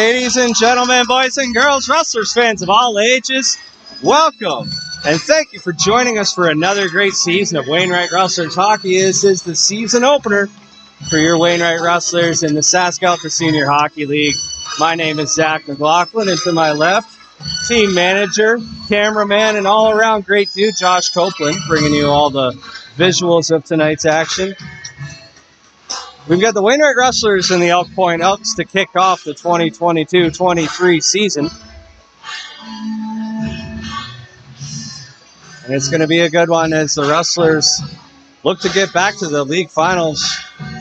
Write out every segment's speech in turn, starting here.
Ladies and gentlemen, boys and girls, Rustlers fans of all ages, welcome and thank you for joining us for another great season of Wainwright Rustlers hockey. This is the season opener for your Wainwright Rustlers in the SaskAlta Senior Hockey League. My name is Zach McLaughlin, and to my left, team manager, cameraman, and all-around great dude, Josh Copeland, bringing you all the visuals of tonight's action. We've got the Wainwright Rustlers and the Elk Point Elks to kick off the 2022-23 season. And it's going to be a good one as the Rustlers look to get back to the league finals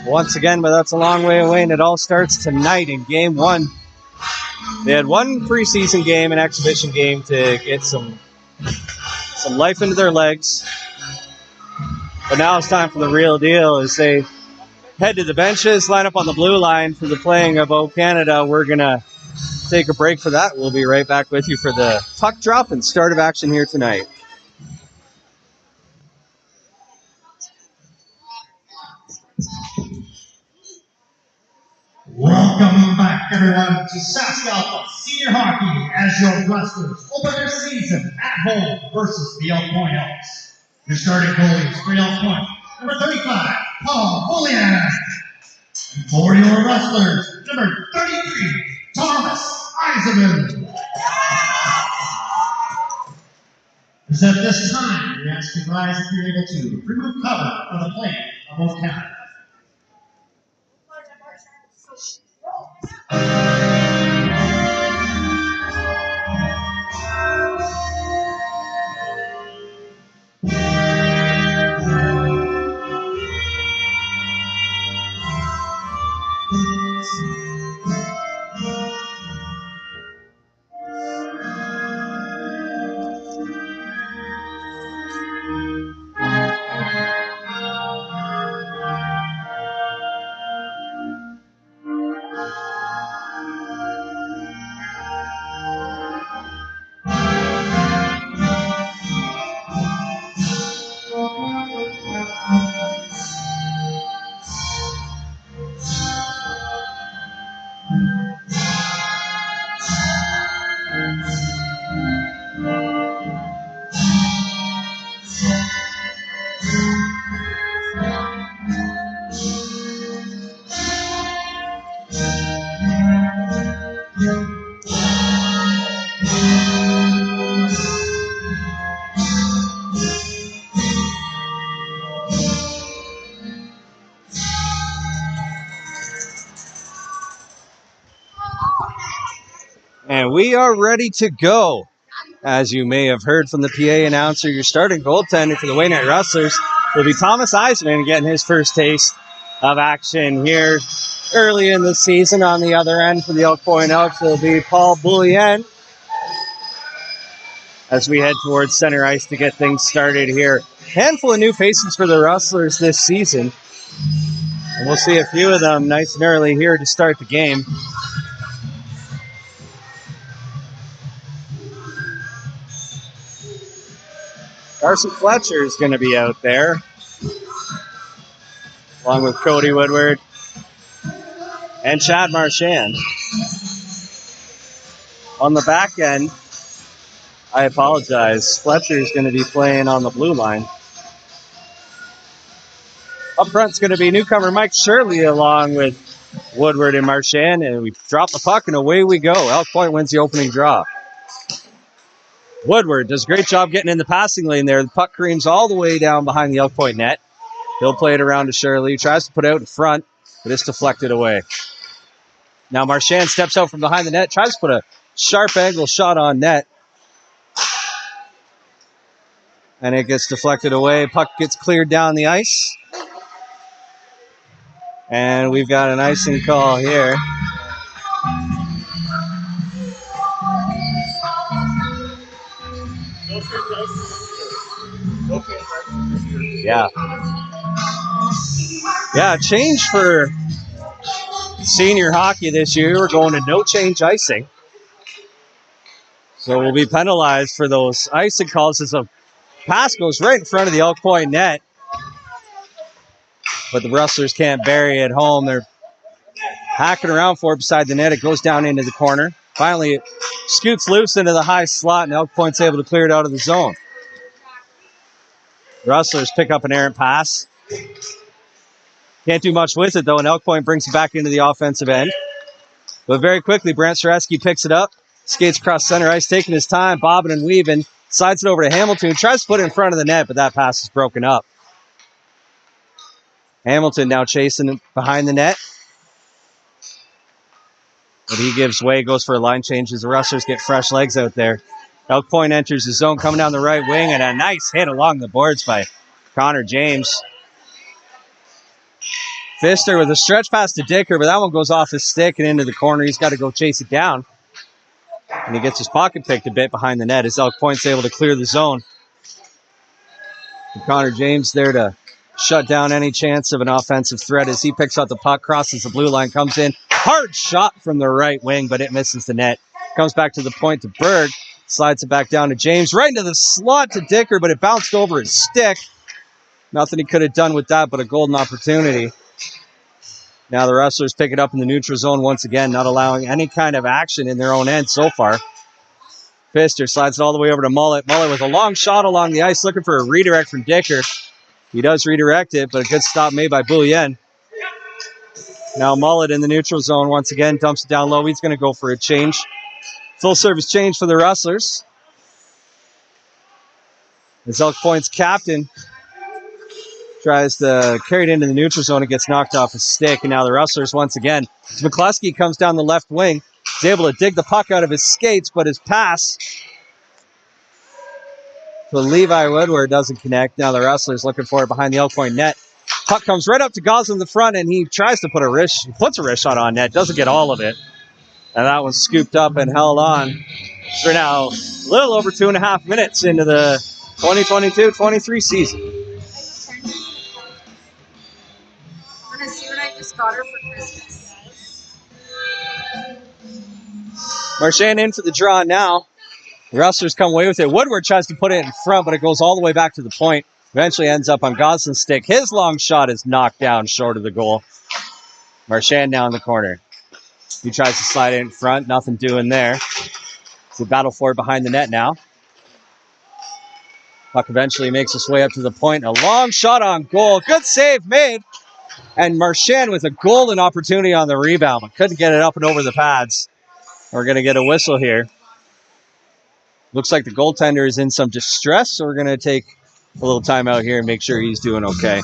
once again, but that's a long way away, and it all starts tonight in Game 1. They had one preseason game, an exhibition game, to get some life into their legs. But now it's time for the real deal as they head to the benches, line up on the blue line for the playing of O Canada. We're going to take a break for that. We'll be right back with you for the puck drop and start of action here tonight. Welcome back, everyone, to SaskAlta Senior Hockey as your Rustlers open their season at home versus the Elk Point Elks. Your starting goalies for Elk Point, number 35, Paul Bullion. And for your Rustlers, number 33, Thomas Eisenman. As at this time, we ask you guys if you're able to remove cover for the play of O Canada. And we are ready to go. As you may have heard from the PA announcer, your starting goaltender for the Wainwright Rustlers will be Thomas Eisenman, getting his first taste of action here early in the season. On the other end for the Elk Point Elks will be Paul Bullion as we head towards center ice to get things started here. Handful of new faces for the Rustlers this season, and we'll see a few of them nice and early here to start the game. Carson Fletcher is going to be out there, along with Cody Woodward and Chad Marchand. On the back end, I apologize, Fletcher is going to be playing on the blue line. Up front's going to be newcomer Mike Shirley along with Woodward and Marchand, and we drop the puck and away we go. Elk Point wins the opening draw. Woodward does a great job getting in the passing lane there. The puck creams all the way down behind the Elk Point net. He'll play it around to Shirley. He tries to put it out in front, but it's deflected away. Now Marchand steps out from behind the net, tries to put a sharp angle shot on net. And it gets deflected away. Puck gets cleared down the ice. And we've got an icing call here. Yeah, change for senior hockey this year. We're going to no change icing. So we'll be penalized for those icing calls as a pass goes right in front of the Elk Point net. But the Rustlers can't bury it home. They're hacking around for it beside the net. It goes down into the corner. Finally, it scoots loose into the high slot, and Elk Point's able to clear it out of the zone. Rustlers pick up an errant pass. Can't do much with it, though, and Elk Point brings it back into the offensive end. But very quickly, Brant Suretzky picks it up, skates across center ice, taking his time, bobbing and weaving, slides it over to Hamilton, tries to put it in front of the net, but that pass is broken up. Hamilton now chasing behind the net. But he gives way, goes for a line change as the Rustlers get fresh legs out there. Elk Point enters the zone, coming down the right wing, and a nice hit along the boards by Connor James. Pfister with a stretch pass to Dicker, but that one goes off his stick and into the corner. He's got to go chase it down. And he gets his pocket picked a bit behind the net as Elk Point's able to clear the zone. And Connor James there to shut down any chance of an offensive threat as he picks up the puck, crosses the blue line, comes in. Hard shot from the right wing, but it misses the net. Comes back to the point to Berg. Slides it back down to James. Right into the slot to Dicker, but it bounced over his stick. Nothing he could have done with that but a golden opportunity. Now the Rustlers pick it up in the neutral zone once again, not allowing any kind of action in their own end so far. Pfister slides it all the way over to Mullet. Mullet with a long shot along the ice, looking for a redirect from Dicker. He does redirect it, but a good stop made by Bouillon. Now Mullet in the neutral zone once again, dumps it down low. He's going to go for a change. Full service change for the Rustlers. As Elk Point's captain tries to carry it into the neutral zone. It gets knocked off his stick. And now the Rustlers once again. McCluskey comes down the left wing. He's able to dig the puck out of his skates, but his pass to Levi Woodward doesn't connect. Now the Rustlers looking for it behind the Elk Point net. Puck comes right up to Goslin in the front, and he tries to put a wrist. He puts a wrist shot on net. Doesn't get all of it. And that one's scooped up and held on. So we're now a little over 2.5 minutes into the 2022-23 season. Want to see what I just got her for Christmas? Marchand in for the draw now. The Rustlers come away with it. Woodward tries to put it in front, but it goes all the way back to the point. Eventually ends up on Goslin's stick. His long shot is knocked down short of the goal. Marchand down the corner. He tries to slide it in front. Nothing doing there. It's a battle for it behind the net now. Puck eventually makes its way up to the point. A long shot on goal. Good save made. And Marchand with a golden opportunity on the rebound, but couldn't get it up and over the pads. We're going to get a whistle here. Looks like the goaltender is in some distress, so we're going to take a little time out here and make sure he's doing okay.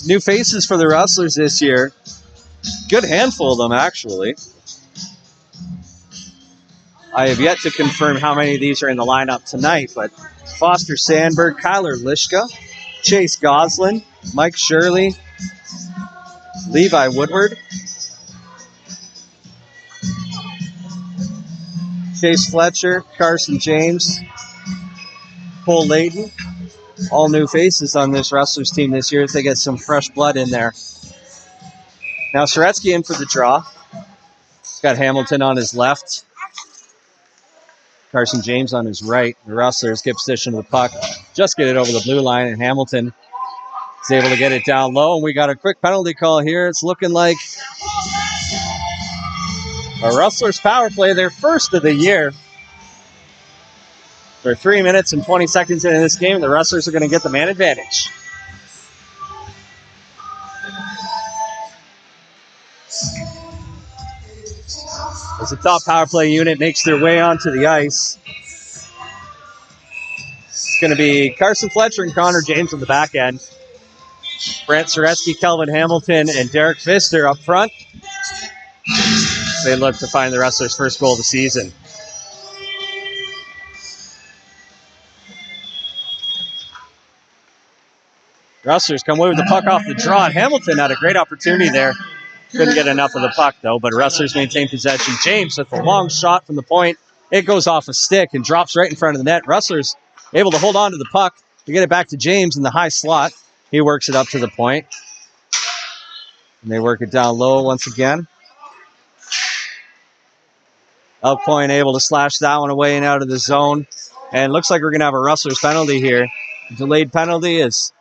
New faces for the Rustlers this year. Good handful of them, actually. I have yet to confirm how many of these are in the lineup tonight, but Foster Sandberg, Kyler Lishka, Chase Goslin, Mike Shirley, Levi Woodward, Chase Fletcher, Carson James, Cole Layton. All new faces on this Rustlers team this year as they get some fresh blood in there. Now Suretzky in for the draw. He's got Hamilton on his left. Carson James on his right. The Rustlers get position of the puck. Just get it over the blue line, and Hamilton is able to get it down low. And we got a quick penalty call here. It's looking like a Rustlers power play, their first of the year. We're 3 minutes and 20 seconds into this game. The Rustlers are going to get the man advantage. As the top power play unit makes their way onto the ice, it's going to be Carson Fletcher and Connor James on the back end. Brant Suretzky, Kelvin Hamilton, and Derek Pfister up front. They look to find the Rustlers' first goal of the season. Rustlers come away with the puck off the draw. Hamilton had a great opportunity there. Couldn't get enough of the puck, though, but Rustlers maintain possession. James with a long shot from the point. It goes off a stick and drops right in front of the net. Rustlers able to hold on to the puck to get it back to James in the high slot. He works it up to the point. And they work it down low once again. Elk Point able to slash that one away and out of the zone. And looks like we're going to have a Rustlers penalty here. Delayed penalty as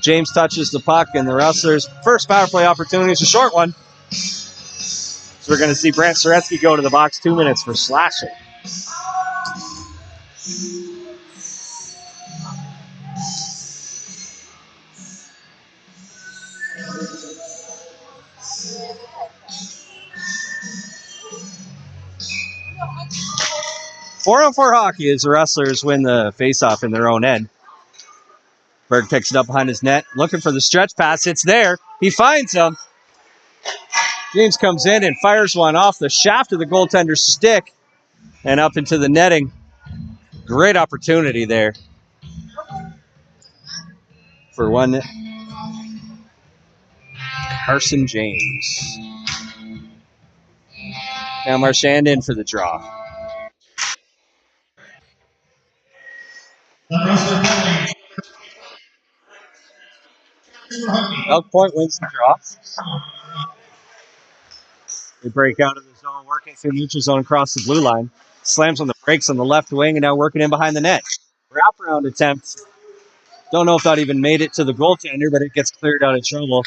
James touches the puck, and the Rustlers' first power play opportunity is a short one. So we're going to see Brant Soretsky go to the box 2 minutes for slashing. Four-on-four hockey as the Rustlers win the faceoff in their own end. Berg picks it up behind his net, looking for the stretch pass. It's there. He finds him. James comes in and fires one off the shaft of the goaltender's stick and up into the netting. Great opportunity there for one Carson James. Now Marchand in for the draw. Elk Point wins the draw. They break out of the zone, working through neutral zone across the blue line. Slams on the brakes on the left wing and now working in behind the net. Wraparound attempt. Don't know if that even made it to the goaltender, but it gets cleared out of trouble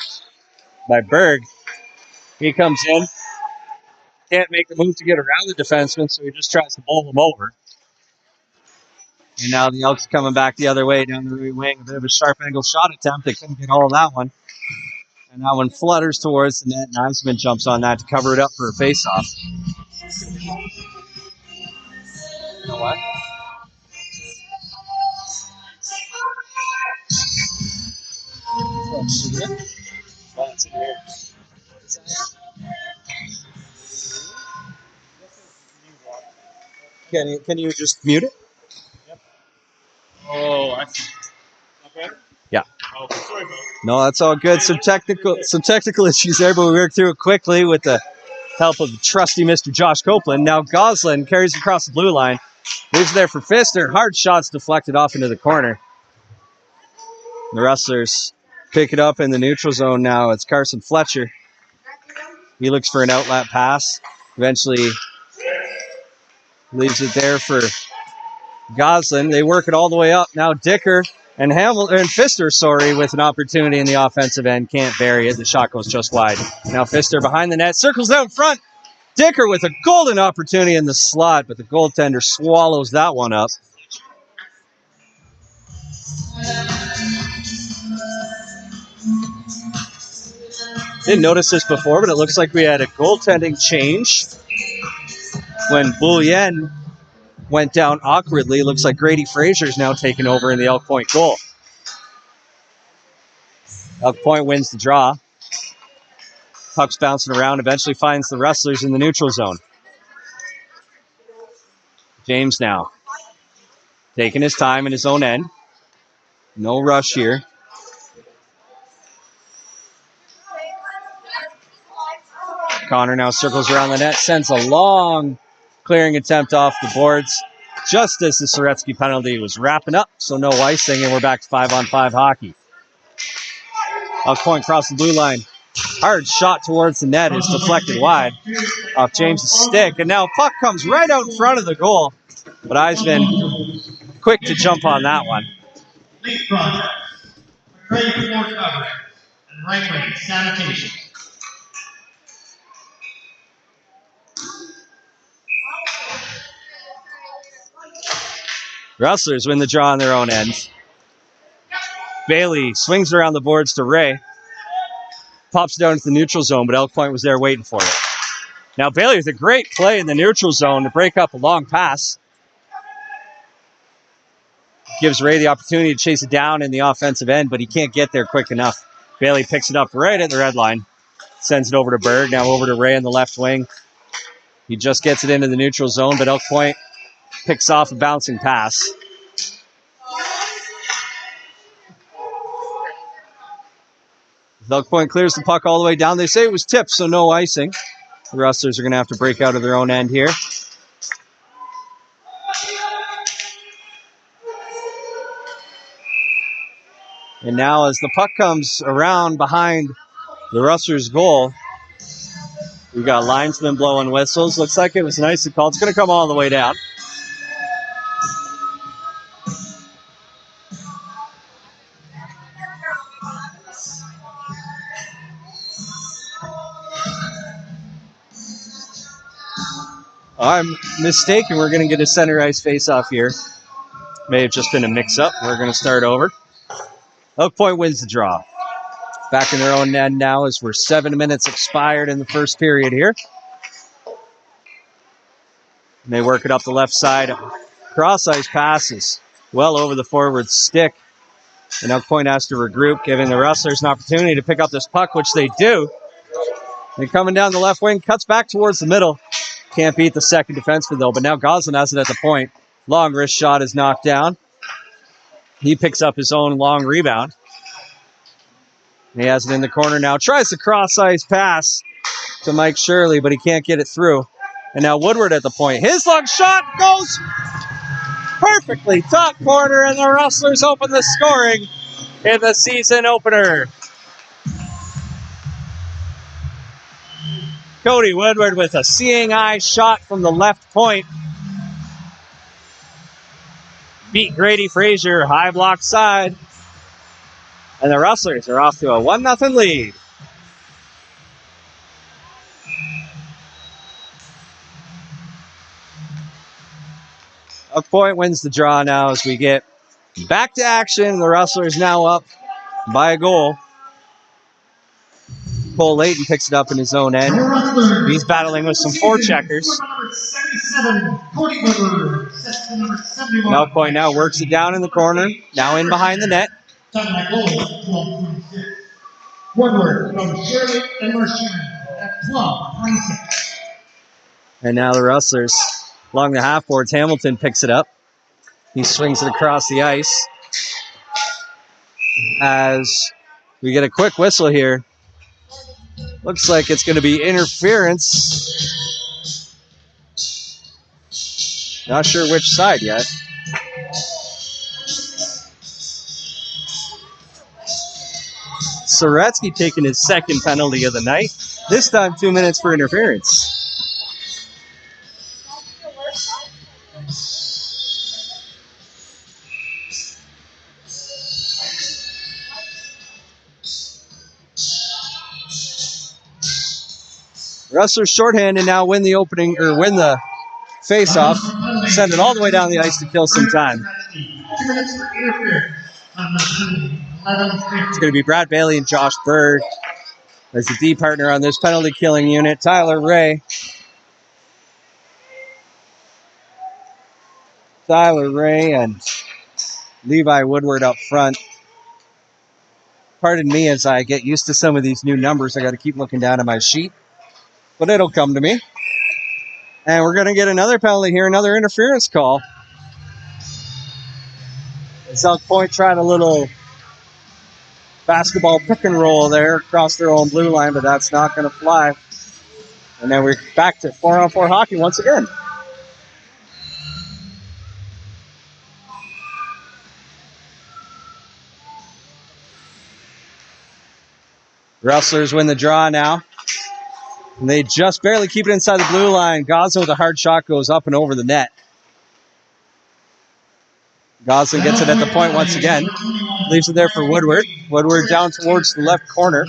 by Berg. He comes in. Can't make the move to get around the defenseman, so he just tries to bowl him over. And now the Elks coming back the other way down the right wing. A bit of a sharp angle shot attempt. They couldn't get all of that one. And that one flutters towards the net, and Eisman jumps on that to cover it up for a faceoff. You know what? Can you just mute it? Oh, I see. Okay. Yeah. Oh, sorry about it. No, that's all good. Some technical issues there, but we worked through it quickly with the help of the trusty Mr. Josh Copeland. Now Goslin carries across the blue line. Leaves there for Pfister. Hard shots deflected off into the corner. The Rustlers pick it up in the neutral zone now. It's Carson Fletcher. He looks for an outlet pass. Eventually leaves it there for Goslin. They work it all the way up. Now Dicker and Pfister, with an opportunity in the offensive end. Can't bury it. The shot goes just wide. Now Pfister behind the net. Circles out in front. Dicker with a golden opportunity in the slot, but the goaltender swallows that one up. Didn't notice this before, but it looks like we had a goaltending change when Bouillon went down awkwardly. Looks like Grady Frazier's now taking over in the Elk Point goal. Elk Point wins the draw. Puck's bouncing around, eventually finds the Rustlers in the neutral zone. James now taking his time in his own end. No rush here. Connor now circles around the net, sends a long clearing attempt off the boards just as the Soretsky penalty was wrapping up, so no icing, and we're back to 5-on-5 hockey. Elk Point across the blue line. Hard shot towards the net is deflected wide off James' stick, and now puck comes right out in front of the goal, but Eisman quick to jump on that one. Leaf project, trade floor coverage, and right wing sanitation. Rustlers win the draw on their own end. Bailey swings around the boards to Ray. Pops down to the neutral zone, but Elk Point was there waiting for it. Now Bailey with a great play in the neutral zone to break up a long pass. Gives Ray the opportunity to chase it down in the offensive end, but he can't get there quick enough. Bailey picks it up right at the red line. Sends it over to Berg, now over to Ray in the left wing. He just gets it into the neutral zone, but Elk Point picks off a bouncing pass. Elk Point clears the puck all the way down. They say it was tipped, so no icing. The Rustlers are going to have to break out of their own end here. And now as the puck comes around behind the Rustlers' goal, we've got linesmen blowing whistles. Looks like it was an icing call. It's going to come all the way down. I'm mistaken. We're going to get a center ice face-off here. May have just been a mix-up. We're going to start over. Oak Point wins the draw. Back in their own end now as we're 7 minutes expired in the first period here. And they work it up the left side. Cross-ice passes well over the forward stick. And Oak Point has to regroup, giving the Rustlers an opportunity to pick up this puck, which they do. They're coming down the left wing, cuts back towards the middle. Can't beat the second defenseman, though, but now Goslin has it at the point. Long wrist shot is knocked down. He picks up his own long rebound. He has it in the corner now. Tries to cross-ice pass to Mike Shirley, but he can't get it through. And now Woodward at the point. His long shot goes perfectly top corner, and the Rustlers open the scoring in the season opener. Cody Woodward with a seeing eye shot from the left point. Beat Grady Frazier, high block side. And the Rustlers are off to a 1-0 lead. Oak Point wins the draw now as we get back to action. The Rustlers now up by a goal. Cole Layton picks it up in his own end. He's battling with some forecheckers. Oak Point now works it down in the corner. Now in behind the net. And now the Rustlers along the half boards. Hamilton picks it up. He swings it across the ice. As we get a quick whistle here. Looks like it's going to be interference. Not sure which side yet. Soretsky taking his second penalty of the night. This time 2 minutes for interference. Rustlers shorthand and now win the opening, or win the face-off. Send it all the way down the ice to kill some time. It's going to be Brad Bailey and Josh Bird as the D partner on this penalty killing unit. Tyler Ray. And Levi Woodward up front. Pardon me as I get used to some of these new numbers. I got to keep looking down at my sheet. But it'll come to me. And we're going to get another penalty here, another interference call. Elk Point tried a little basketball pick and roll there across their own blue line, but that's not going to fly. And then we're back to 4-on-4 hockey once again. Rustlers win the draw now. And they just barely keep it inside the blue line. Goslin with a hard shot goes up and over the net. Goslin gets it at the point once again. Leaves it there for Woodward. Woodward down towards the left corner.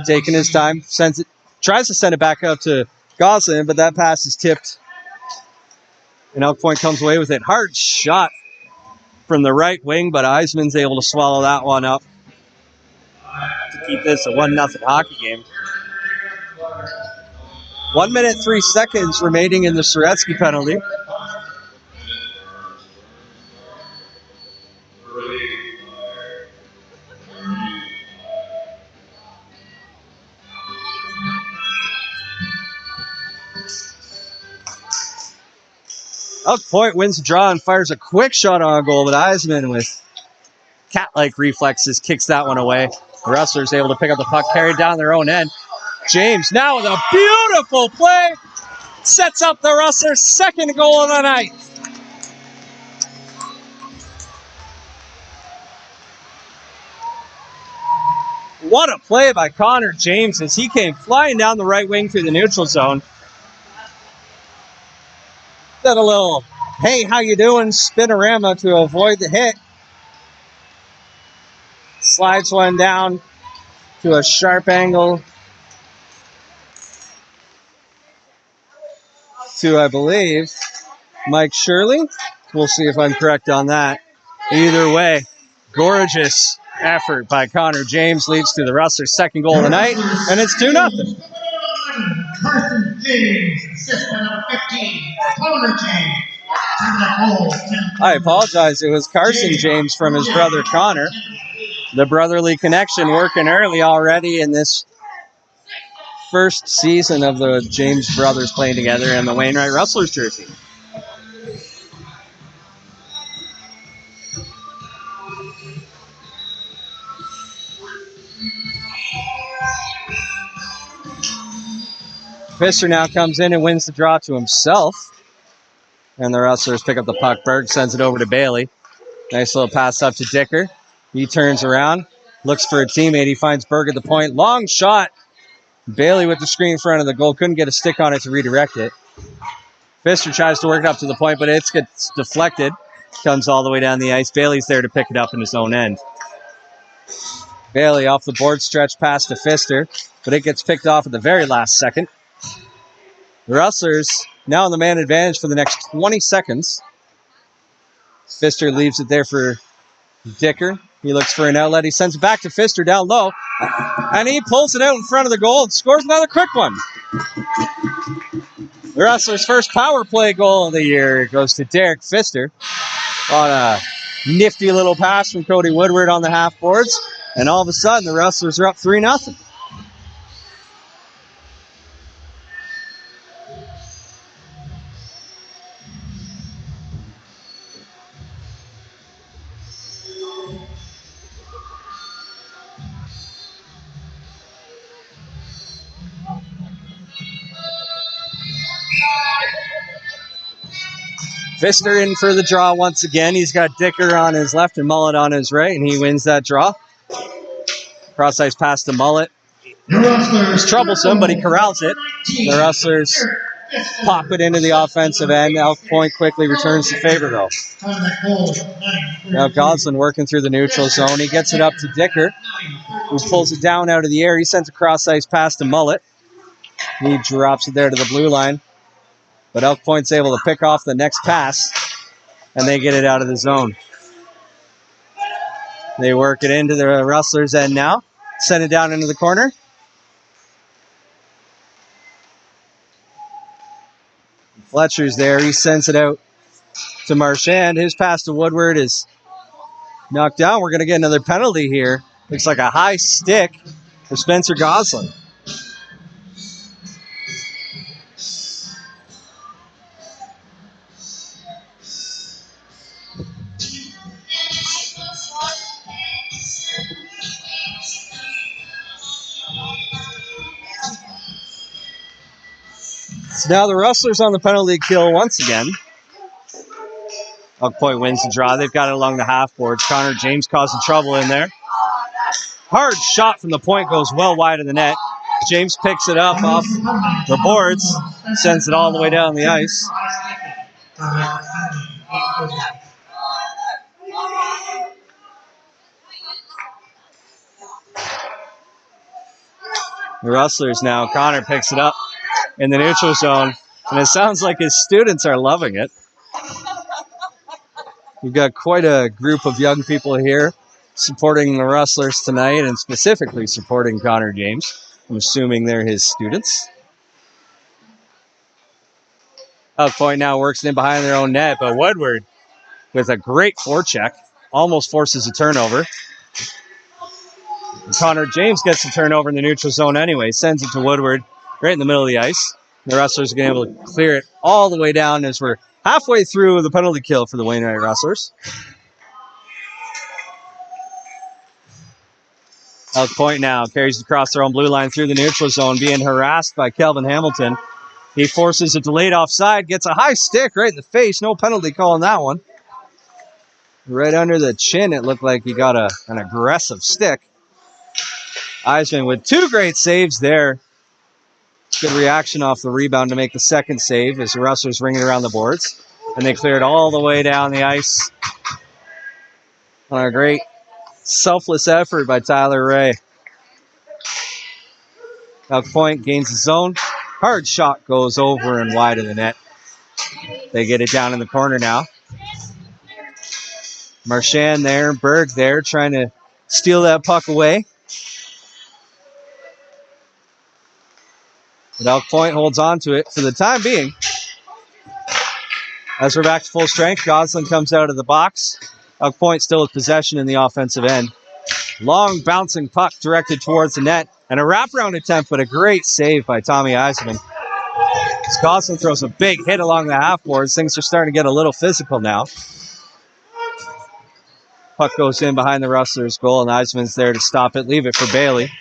Taking his time. Sends it. Tries to send it back up to Goslin, but that pass is tipped. And Elk Point comes away with it. Hard shot from the right wing, but Eisman's able to swallow that one up to keep this a 1-0 hockey game. 1 minute, 3 seconds remaining in the Soretsky penalty. Elk Point wins the draw and fires a quick shot on goal, but Eisman with cat-like reflexes kicks that one away. The Rustlers able to pick up the puck, carried down their own end. James now with a beautiful play. Sets up the Rustlers' second goal of the night. What a play by Connor James as he came flying down the right wing through the neutral zone. Did a little, hey, how you doing, spinorama to avoid the hit. Slides one down to a sharp angle. to, I believe, Mike Shirley. We'll see if I'm correct on that. Either way, gorgeous effort by Connor James leads to the Rustlers' second goal of the night, and it's 2-0. Carson James, assist by number 15, Connor James. I apologize. It was Carson James from his brother Connor. The brotherly connection working early already in this first season of the James brothers playing together in the Wainwright Rustlers jersey. Pfister now comes in and wins the draw to himself. And the Rustlers pick up the puck. Berg sends it over to Bailey. Nice little pass up to Dicker. He turns around, looks for a teammate. He finds Berg at the point. Long shot. Bailey with the screen in front of the goal. Couldn't get a stick on it to redirect it. Pfister tries to work it up to the point, but it gets deflected. Comes all the way down the ice. Bailey's there to pick it up in his own end. Bailey off the board stretch pass to Pfister, but it gets picked off at the very last second. The Rustlers now in the man advantage for the next 20 seconds. Pfister leaves it there for Dicker. He looks for an outlet. He sends it back to Pfister down low. And he pulls it out in front of the goal and scores another quick one. The Rustlers' first power play goal of the year goes to Derek Pfister on a nifty little pass from Cody Woodward on the half boards. And all of a sudden, the Rustlers are up 3-0. Pfister in for the draw once again. He's got Dicker on his left and Mullet on his right, and he wins that draw. Cross ice pass to Mullet. It's troublesome, but he corrals it. The Rustlers pop it into the offensive end. Elk Point quickly returns the favor, though. Now Goslin working through the neutral zone. He gets it up to Dicker, who pulls it down out of the air. He sends a cross ice pass to Mullet. He drops it there to the blue line. But Elk Point's able to pick off the next pass, and they get it out of the zone. They work it into the Rustlers' end now. Send it down into the corner. Fletcher's there. He sends it out to Marchand. His pass to Woodward is knocked down. We're going to get another penalty here. Looks like a high stick for Spencer Goslin. So now the Rustlers on the penalty kill once again. Elk Point wins the draw. They've got it along the half boards. Connor James causing trouble in there. Hard shot from the point goes well wide of the net. James picks it up off the boards, sends it all the way down the ice. The Rustlers now. Connor picks it up in the neutral zone, and it sounds like his students are loving it. We've got quite a group of young people here supporting the Rustlers tonight, and specifically supporting Connor James. I'm assuming they're his students. Elk Point now works in behind their own net, but Woodward, with a great forecheck, almost forces a turnover. And Connor James gets the turnover in the neutral zone anyway, sends it to Woodward right in the middle of the ice. The Rustlers are going to be able to clear it all the way down as we're halfway through the penalty kill for the Wainwright Rustlers. Elk Point now carries across their own blue line through the neutral zone, being harassed by Kelvin Hamilton. He forces a delayed offside, gets a high stick right in the face. No penalty call on that one. Right under the chin, it looked like he got an aggressive stick. Eisman with two great saves there. Good reaction off the rebound to make the second save as the Rustlers ring it around the boards. And they clear it all the way down the ice on a great selfless effort by Tyler Ray. Elk Point gains the zone. Hard shot goes over and wide of the net. They get it down in the corner now. Marchand there, Berg there, trying to steal that puck away. But Elk Point holds on to it for the time being. As we're back to full strength, Goslin comes out of the box. Elk Point still with possession in the offensive end. Long bouncing puck directed towards the net. And a wraparound attempt, but a great save by Tommy Eisman. Goslin throws a big hit along the half boards. Things are starting to get a little physical now. Puck goes in behind the Rustlers' goal, and Eisman's there to stop it. Leave it for Bailey.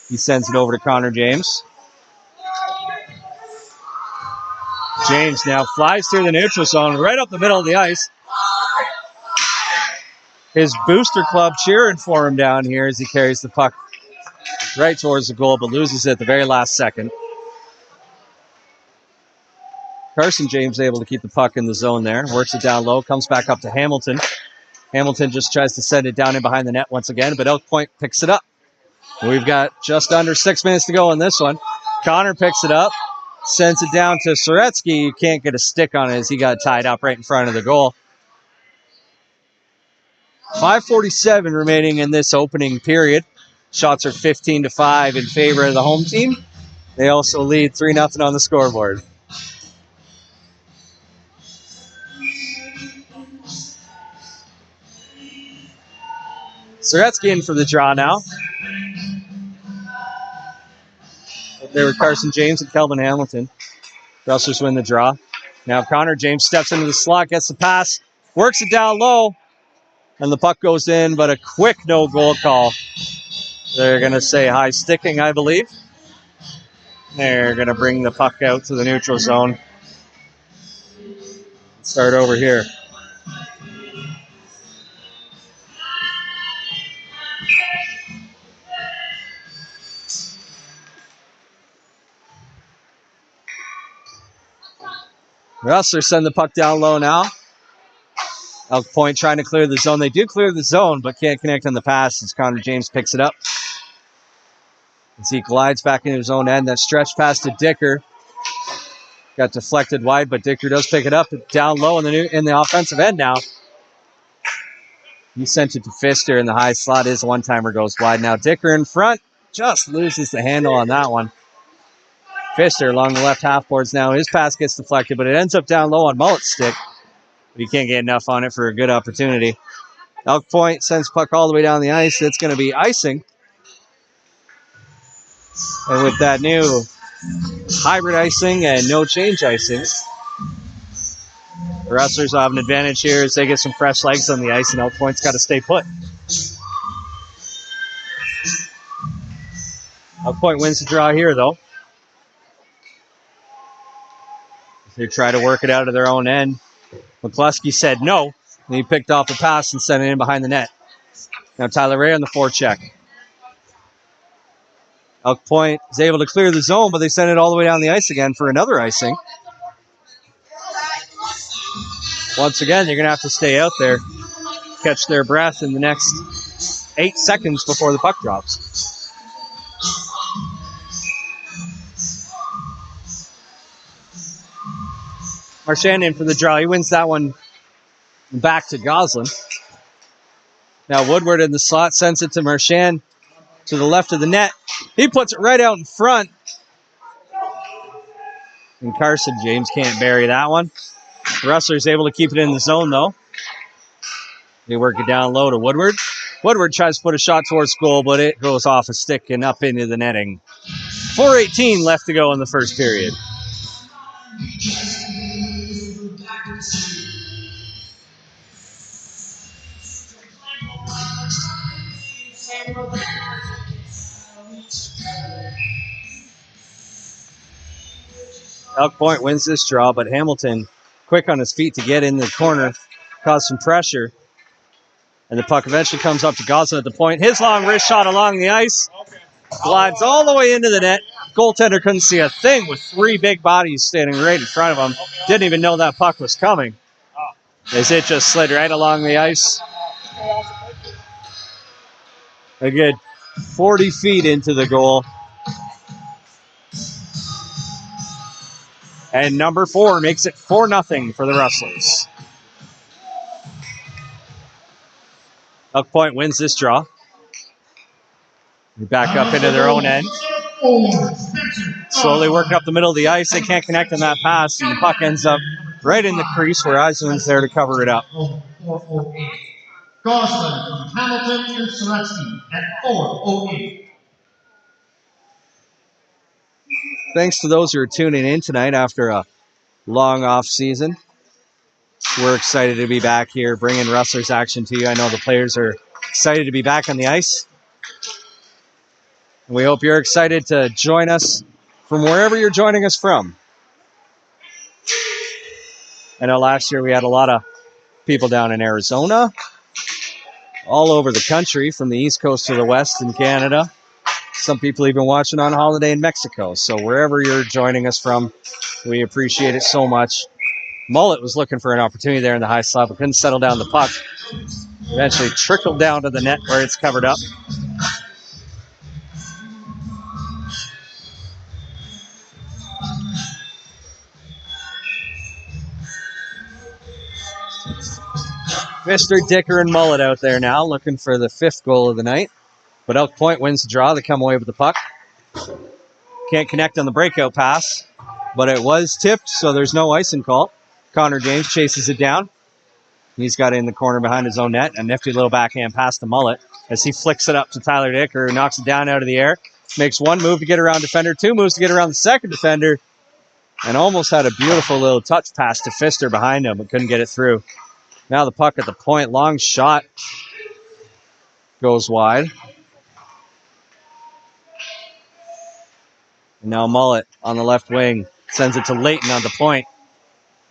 He sends it over to Connor James. James now flies through the neutral zone, right up the middle of the ice. His booster club cheering for him down here as he carries the puck right towards the goal, but loses it at the very last second. Carson James able to keep the puck in the zone there. Works it down low, comes back up to Hamilton. Hamilton just tries to send it down in behind the net once again, but Elk Point picks it up. We've got just under 6 minutes to go in this one. Connor picks it up, sends it down to Soretsky. You can't get a stick on it as he got tied up right in front of the goal. 5:47 remaining in this opening period. Shots are 15-5 in favor of the home team. They also lead 3-0 on the scoreboard. Soretsky in for the draw now. There were Carson James and Kelvin Hamilton. Rustlers win the draw. Now Connor James steps into the slot, gets the pass, works it down low, and the puck goes in, but a quick no-goal call. They're going to say high sticking, I believe. They're going to bring the puck out to the neutral zone. Start over here. Rustlers send the puck down low now. Elk Point trying to clear the zone. They do clear the zone, but can't connect on the pass as Connor James picks it up. As he glides back into his own end, that stretch pass to Dicker. Got deflected wide, but Dicker does pick it up down low in the offensive end now. He sent it to Pfister in the high slot. His one-timer goes wide. Now Dicker in front. Just loses the handle on that one. Pfister along the left half boards now. His pass gets deflected, but it ends up down low on Mullet's stick. But he can't get enough on it for a good opportunity. Elk Point sends puck all the way down the ice. It's going to be icing. And with that new hybrid icing and no change icing, the Rustlers will have an advantage here as they get some fresh legs on the ice, and Elk Point's got to stay put. Elk Point wins the draw here, though. They try to work it out of their own end. McCluskey said no, and he picked off a pass and sent it in behind the net. Now Tyler Ray on the forecheck. Elk Point is able to clear the zone, but they send it all the way down the ice again for another icing. Once again, they're going to have to stay out there, catch their breath in the next 8 seconds before the puck drops. Marchand in for the draw. He wins that one back to Goslin. Now Woodward in the slot sends it to Marchand to the left of the net. He puts it right out in front. And Carson James can't bury that one. The Rustlers able to keep it in the zone, though. They work it down low to Woodward. Woodward tries to put a shot towards goal, but it goes off a stick and up into the netting. 4:18 left to go in the first period. Elk Point wins this draw, but Hamilton quick on his feet to get in the corner, cause some pressure. And the puck eventually comes up to Goslin at the point. His long wrist shot along the ice. Glides all the way into the net. Goaltender couldn't see a thing with 3 big bodies standing right in front of him. Didn't even know that puck was coming, as it just slid right along the ice. A good 40 feet into the goal. And number 4 makes it 4-0 for the Rustlers. Elk Point wins this draw. They back up into their own end. Slowly working up the middle of the ice. They can't connect on that pass, and the puck ends up right in the crease where Eisman's there to cover it up. Gosselin, Hamilton, and Selesky at 4:08. Thanks to those who are tuning in tonight after a long off season. We're excited to be back here bringing Rustlers action to you. I know the players are excited to be back on the ice. And we hope you're excited to join us from wherever you're joining us from. I know last year we had a lot of people down in Arizona, all over the country, from the East Coast to the West in Canada. Some people even watching on holiday in Mexico. So wherever you're joining us from, we appreciate it so much. Mullet was looking for an opportunity there in the high slot, but couldn't settle down the puck. Eventually trickled down to the net where it's covered up. Mr. Dicker and Mullet out there now looking for the 5th goal of the night. But Elk Point wins the draw. They come away with the puck. Can't connect on the breakout pass, but it was tipped, so there's no icing call. Connor James chases it down. He's got it in the corner behind his own net. A nifty little backhand pass to Mullet as he flicks it up to Tyler Dicker, who knocks it down out of the air. Makes 1 move to get around defender, 2 moves to get around the second defender, and almost had a beautiful little touch pass to Pfister behind him, but couldn't get it through. Now the puck at the point. Long shot goes wide. And now Mullet on the left wing sends it to Layton on the point.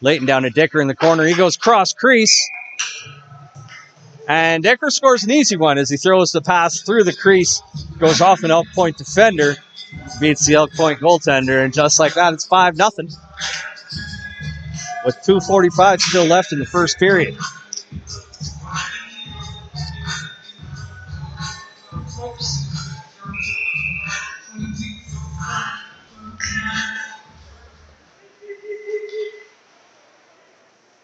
Layton down to Dicker in the corner. He goes cross crease. And Dicker scores an easy one as he throws the pass through the crease. Goes off an Elk Point defender. Beats the Elk Point goaltender. And just like that, it's 5-0. With 2:45 still left in the first period.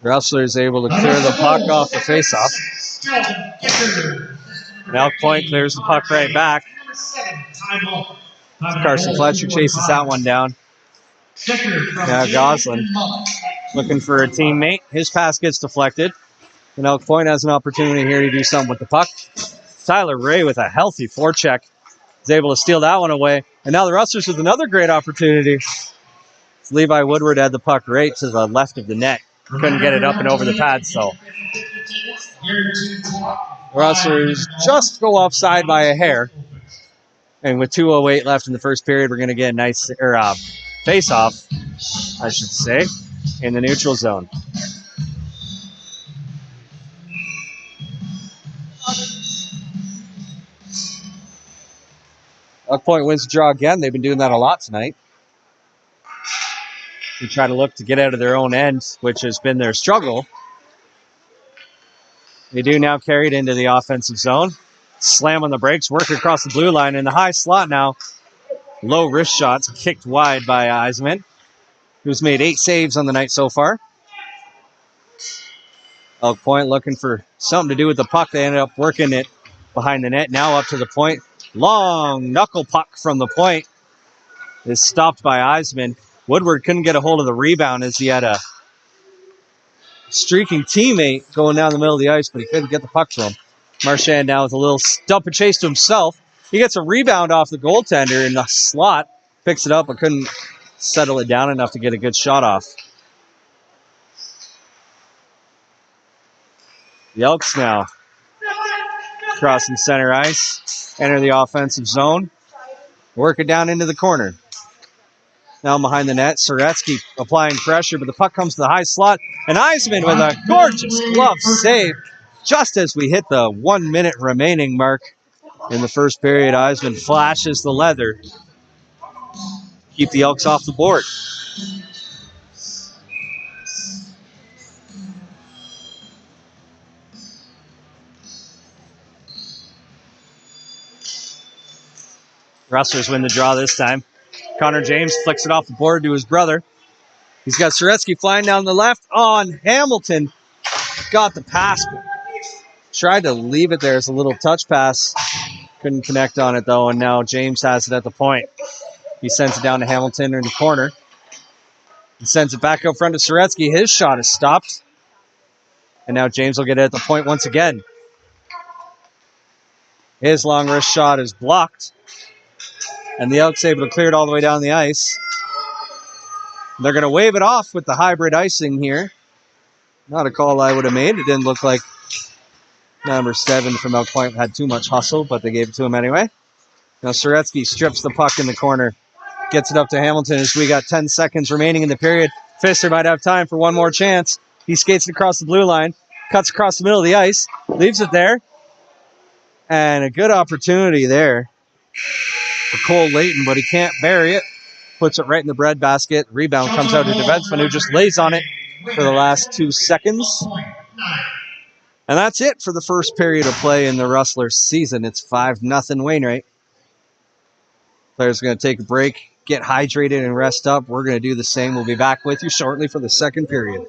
Rustlers able to clear the puck off the faceoff. And Elk Point clears the puck right back. Carson Fletcher chases that one down. Now Gosselin looking for a teammate. His pass gets deflected. And Elk Point has an opportunity here to do something with the puck. Tyler Ray with a healthy forecheck is able to steal that one away. And now the Rustlers with another great opportunity. Levi Woodward had the puck right to the left of the net. Couldn't get it up and over the pad, so Rustlers just go offside by a hair. And with 2:08 left in the first period, we're going to get a nice face-off, I should say, in the neutral zone. Elk Point wins the draw again. They've been doing that a lot tonight. They try to look to get out of their own end, which has been their struggle. They do now carry it into the offensive zone. Slam on the brakes, work across the blue line in the high slot now. Low wrist shots kicked wide by Eisman, who's made 8 saves on the night so far. Elk Point looking for something to do with the puck. They ended up working it behind the net. Now up to the point. Long knuckle puck from the point is stopped by Eisman. Woodward couldn't get a hold of the rebound as he had a streaking teammate going down the middle of the ice, but he couldn't get the puck to him. Marchand now with a little stump and chase to himself. He gets a rebound off the goaltender in the slot, picks it up, but couldn't settle it down enough to get a good shot off. The Elks now crossing center ice, enter the offensive zone, work it down into the corner. Now behind the net, Soretsky applying pressure, but the puck comes to the high slot, and Eisman with a gorgeous glove save just as we hit the 1 minute remaining mark in the first period. Eisman flashes the leather. Keep the Elks off the board. Rustlers win the draw this time. Connor James flicks it off the board to his brother. He's got Soretsky flying down the left. Oh, and Hamilton got the pass. Tried to leave it there as a little touch pass. Couldn't connect on it, though, and now James has it at the point. He sends it down to Hamilton in the corner. He sends it back up front to Soretsky. His shot is stopped. And now James will get it at the point once again. His long wrist shot is blocked. And the Elks able to clear it all the way down the ice. They're going to wave it off with the hybrid icing here. Not a call I would have made. It didn't look like number 7 from Elk Point had too much hustle, but they gave it to him anyway. Now Soretsky strips the puck in the corner. Gets it up to Hamilton as we got 10 seconds remaining in the period. Pfister might have time for one more chance. He skates it across the blue line. Cuts across the middle of the ice. Leaves it there. And a good opportunity there for Cole Layton, but he can't bury it. Puts it right in the breadbasket. Rebound comes out to defenseman who just lays on it for the last 2 seconds. And that's it for the first period of play in the Rustlers season. It's 5-0 Wainwright. Players are going to take a break, get hydrated, and rest up. We're going to do the same. We'll be back with you shortly for the second period.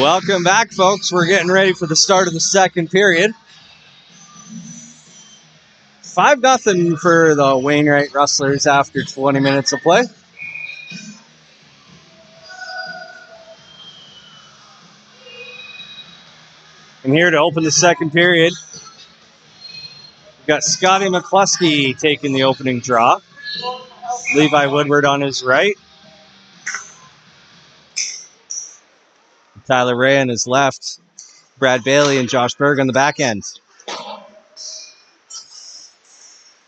Welcome back, folks. We're getting ready for the start of the second period. 5-0 for the Wainwright Rustlers after 20 minutes of play. And here to open the second period, we've got Scotty McCluskey taking the opening draw. Levi Woodward on his right. Tyler Ray on his left. Brad Bailey and Josh Berg on the back end.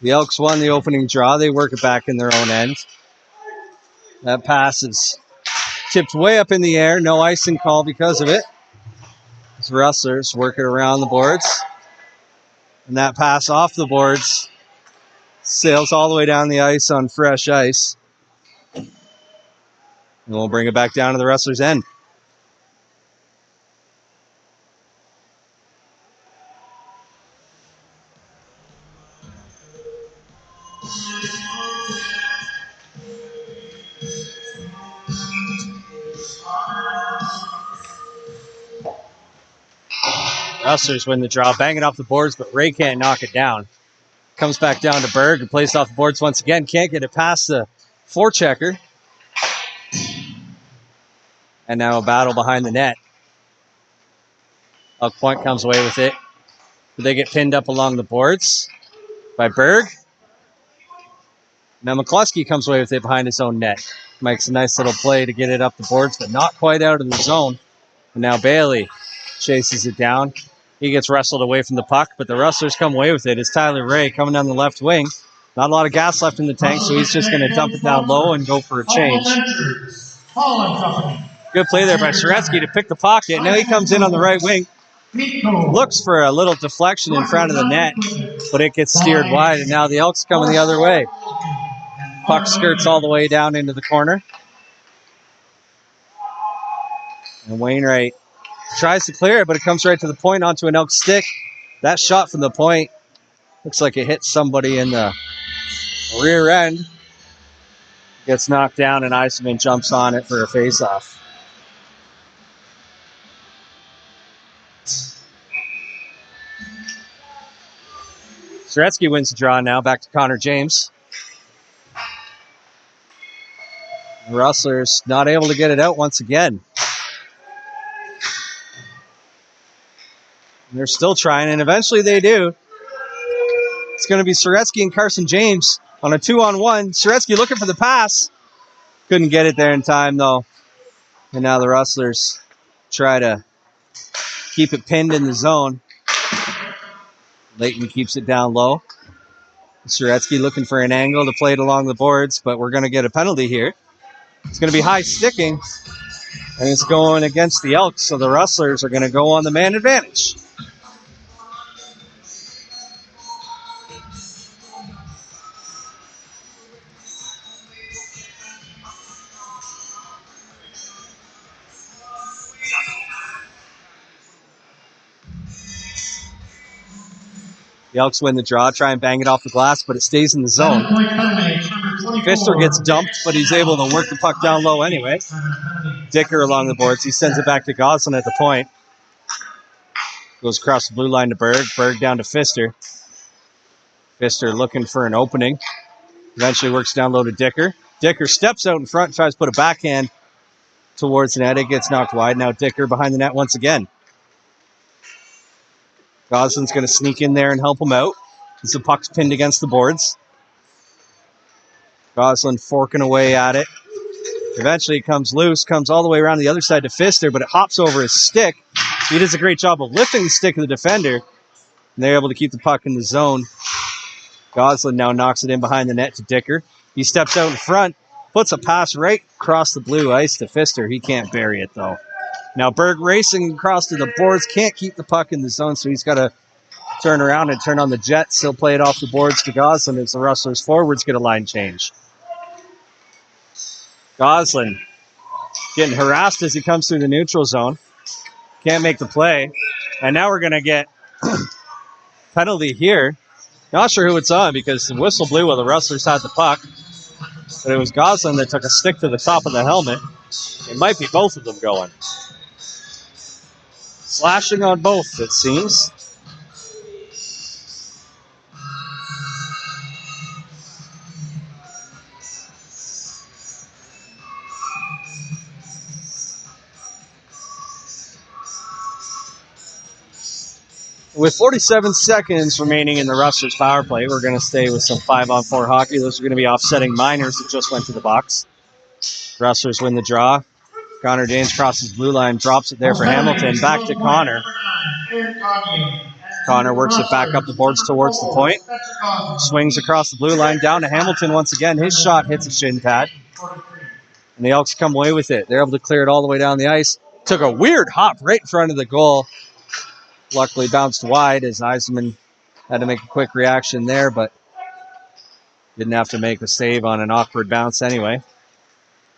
The Elks won the opening draw. They work it back in their own end. That pass is tipped way up in the air. No icing call because of it. The Rustlers work it around the boards. And that pass off the boards sails all the way down the ice on fresh ice. And we'll bring it back down to the Rustlers' end. Rustlers win the draw, banging off the boards, but Ray can't knock it down. Comes back down to Berg and plays off the boards once again. Can't get it past the forechecker. And now a battle behind the net. Elk Point comes away with it. They get pinned up along the boards by Berg. Now McCluskey comes away with it behind his own net. Makes a nice little play to get it up the boards, but not quite out of the zone. And now Bailey chases it down. He gets wrestled away from the puck, but the Rustlers come away with it. It's Tyler Ray coming down the left wing. Not a lot of gas left in the tank, so he's just going to dump it down low and go for a change. Good play there by Soretsky to pick the pocket. Now he comes in on the right wing. Looks for a little deflection in front of the net, but it gets steered wide, and now the Elks coming the other way. Puck skirts all the way down into the corner. And Wainwright tries to clear it, but it comes right to the point onto an Elk stick. That shot from the point looks like it hit somebody in the rear end. Gets knocked down, and Eisenman jumps on it for a face-off. Soretsky wins the draw now, back to Connor James. The Rustlers not able to get it out once again. And they're still trying, and eventually they do. It's going to be Soretsky and Carson James on a 2-on-1. Soretsky looking for the pass. Couldn't get it there in time, though. And now the Rustlers try to keep it pinned in the zone. Layton keeps it down low. Soretsky looking for an angle to play it along the boards, but we're going to get a penalty here. It's going to be high sticking, and it's going against the Elks, so the Rustlers are going to go on the man advantage. The Elks win the draw, try and bang it off the glass, but it stays in the zone. Pfister gets dumped, but he's able to work the puck down low anyway. Dicker along the boards. He sends it back to Goslin at the point. Goes across the blue line to Berg. Berg down to Pfister. Pfister looking for an opening. Eventually works down low to Dicker. Dicker steps out in front, tries to put a backhand towards the net. It gets knocked wide. Now Dicker behind the net once again. Goslin's going to sneak in there and help him out as the puck's pinned against the boards. Goslin forking away at it. Eventually it comes loose, comes all the way around the other side to Pfister, but it hops over his stick. He does a great job of lifting the stick of the defender, and they're able to keep the puck in the zone. Goslin now knocks it in behind the net to Dicker. He steps out in front, puts a pass right across the blue ice to Pfister. He can't bury it, though. Now Berg racing across to the boards, can't keep the puck in the zone, so he's got to turn around and turn on the Jets. He'll play it off the boards to Goslin as the Rustlers forwards get a line change. Goslin getting harassed as he comes through the neutral zone. Can't make the play. And now we're going to get penalty here. Not sure who it's on because the whistle blew while the Rustlers had the puck. But it was Goslin that took a stick to the top of the helmet. It might be both of them going. Slashing on both, it seems. With 47 seconds remaining in the Rustlers power play, we're going to stay with some 5-on-4 hockey. Those are going to be offsetting minors that just went to the box. Rustlers win the draw. Connor James crosses blue line, drops it there for Hamilton. Back to Connor. Connor works it back up the boards towards the point. Swings across the blue line, down to Hamilton once again. His shot hits a shin pad. And the Elks come away with it. They're able to clear it all the way down the ice. Took a weird hop right in front of the goal. Luckily bounced wide as Eisenman had to make a quick reaction there, but didn't have to make a save on an awkward bounce anyway.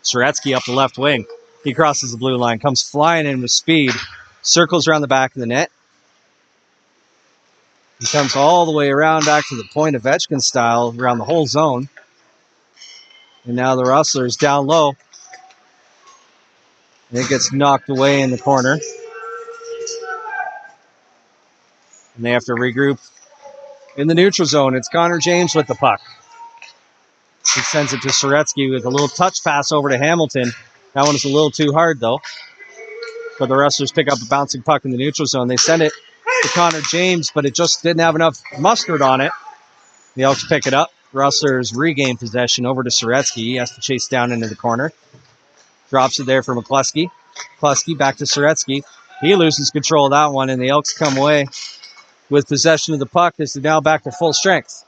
Soretsky up the left wing. He crosses the blue line, comes flying in with speed, circles around the back of the net. He comes all the way around back to the point of Ovechkin style around the whole zone. And now the Rustlers down low. And it gets knocked away in the corner. And they have to regroup in the neutral zone. It's Connor James with the puck. He sends it to Soretsky with a little touch pass over to Hamilton. That one is a little too hard, though. But the Rustlers pick up a bouncing puck in the neutral zone. They send it to Connor James, but it just didn't have enough mustard on it. The Elks pick it up. Rustlers regain possession over to Soretsky. He has to chase down into the corner. Drops it there for McCluskey. McCluskey back to Soretsky. He loses control of that one, and the Elks come away with possession of the puck as they're now back to full strength.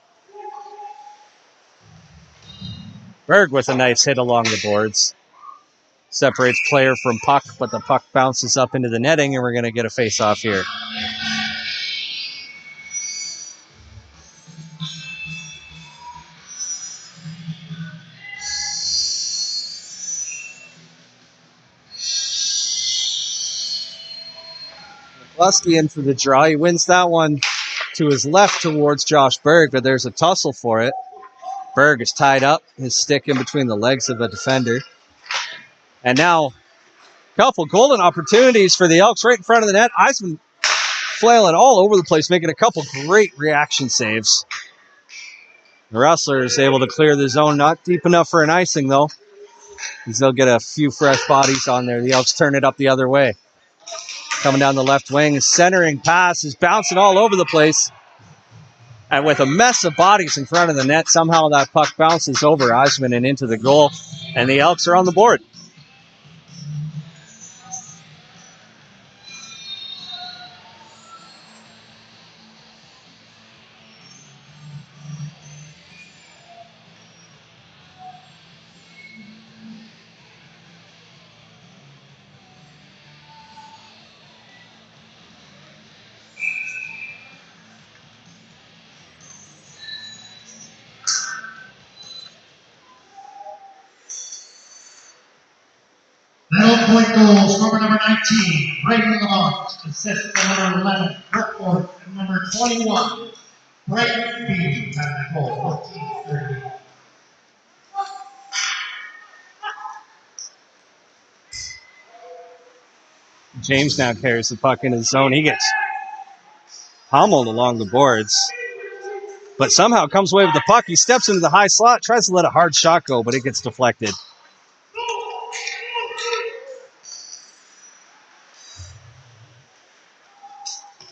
Berg with a nice hit along the boards. Separates player from puck, but the puck bounces up into the netting, and we're going to get a face-off here. McCluskey in for the draw. He wins that one to his left towards Josh Berg, but there's a tussle for it. Berg is tied up, his stick in between the legs of a defender. And now, a couple golden opportunities for the Elks right in front of the net. Eisman flailing all over the place, making a couple great reaction saves. The Rustlers able to clear the zone, not deep enough for an icing, though. They'll get a few fresh bodies on there. The Elks turn it up the other way. Coming down the left wing, centering pass is bouncing all over the place. And with a mess of bodies in front of the net, somehow that puck bounces over Eisman and into the goal. And the Elks are on the board. Middle point goal, scorer number 19, Braden Lamont, assist for number 11, Brookport, and number 21, Braden Bean, time to goal, 14-30. James now carries the puck into the zone. He gets pummeled along the boards, but somehow comes away with the puck. He steps into the high slot, tries to let a hard shot go, but it gets deflected.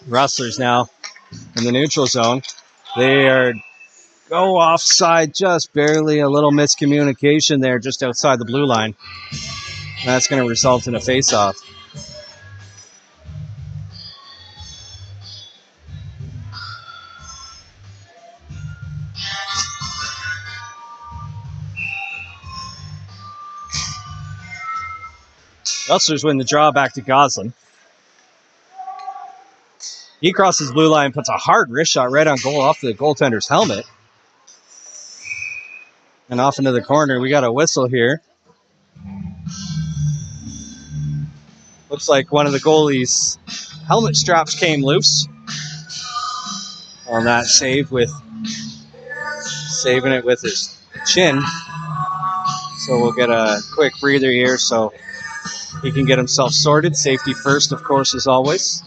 Rustlers now in the neutral zone. They go offside just barely, a little miscommunication there just outside the blue line. That's going to result in a face-off. Rustlers win the draw back to Goslin. He crosses blue line, puts a hard wrist shot right on goal off the goaltender's helmet. And off into the corner. We got a whistle here. Looks like one of the goalie's helmet straps came loose on that save with saving it with his chin. So we'll get a quick breather here so he can get himself sorted. Safety first, of course, as always.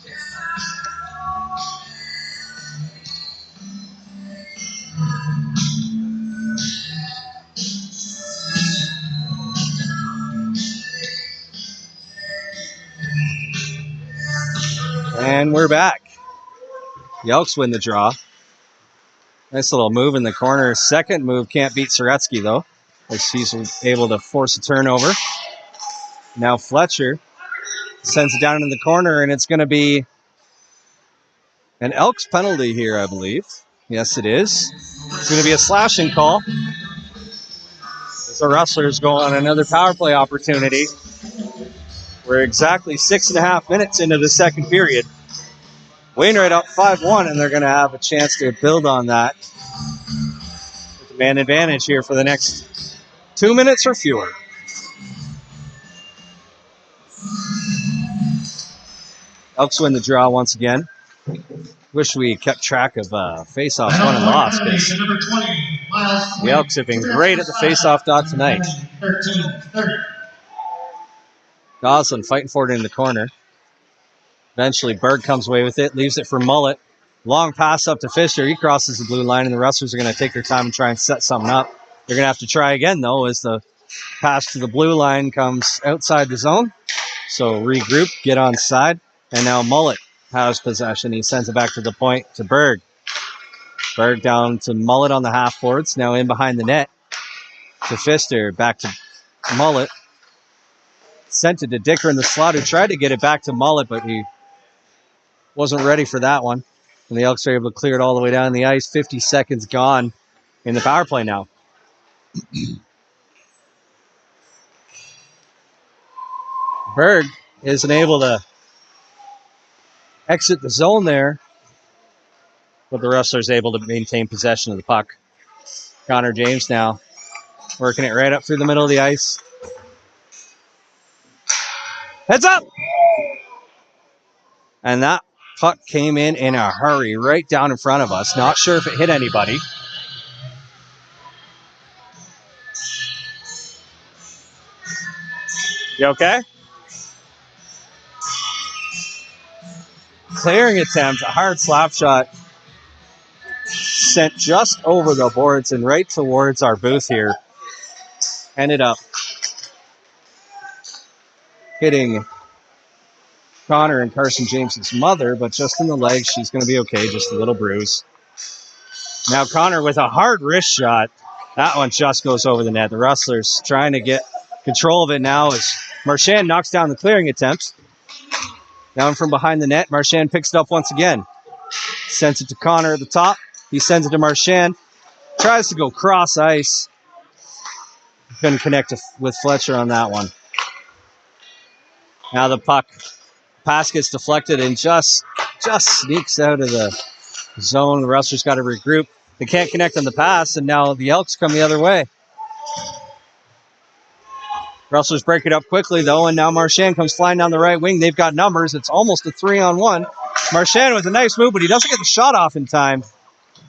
And we're back. The Elks win the draw. Nice little move in the corner. Second move can't beat Soretsky, though, as he's able to force a turnover. Now Fletcher sends it down in the corner, and it's going to be an Elks penalty here, I believe. Yes, it is. It's going to be a slashing call. As the Rustlers go on another power play opportunity. We're exactly 6.5 minutes into the second period. Wainwright up 5-1, and they're going to have a chance to build on that with the man advantage here for the next 2 minutes or fewer. Elks win the draw once again. Wish we kept track of face-offs won and lost, because the Elks have been great at the face-off dot tonight. Goslin fighting for it in the corner. Eventually, Berg comes away with it, leaves it for Mullet. Long pass up to Fisher. He crosses the blue line, and the Rustlers are going to take their time and try and set something up. They're going to have to try again, though, as the pass to the blue line comes outside the zone. So regroup, get on side, and now Mullet has possession. He sends it back to the point to Berg. Berg down to Mullet on the half boards. Now in behind the net to Pfister. Back to Mullet. Sent it to Dicker in the slot, who tried to get it back to Mullet, but he wasn't ready for that one. And the Elks are able to clear it all the way down the ice. 50 seconds gone in the power play now. Berg isn't able to exit the zone there, but the Rustlers able to maintain possession of the puck. Connor James now working it right up through the middle of the ice. Heads up! And that puck came in a hurry right down in front of us. Not sure if it hit anybody. You okay? Clearing attempt, a hard slap shot. Sent just over the boards and right towards our booth here. Ended up hitting Connor and Carson James's mother, but just in the leg. She's going to be okay, just a little bruise. Now Connor with a hard wrist shot. That one just goes over the net. The Rustlers trying to get control of it now as Marchand knocks down the clearing attempt. Down from behind the net, Marchand picks it up once again. Sends it to Connor at the top. He sends it to Marchand. Tries to go cross ice. Couldn't connect with Fletcher on that one. Now the puck pass gets deflected and just sneaks out of the zone. The Rustlers got to regroup. They can't connect on the pass, and now the Elks come the other way. Rustlers break it up quickly, though, and now Marchand comes flying down the right wing. They've got numbers. It's almost a 3-on-1. Marchand with a nice move, but he doesn't get the shot off in time.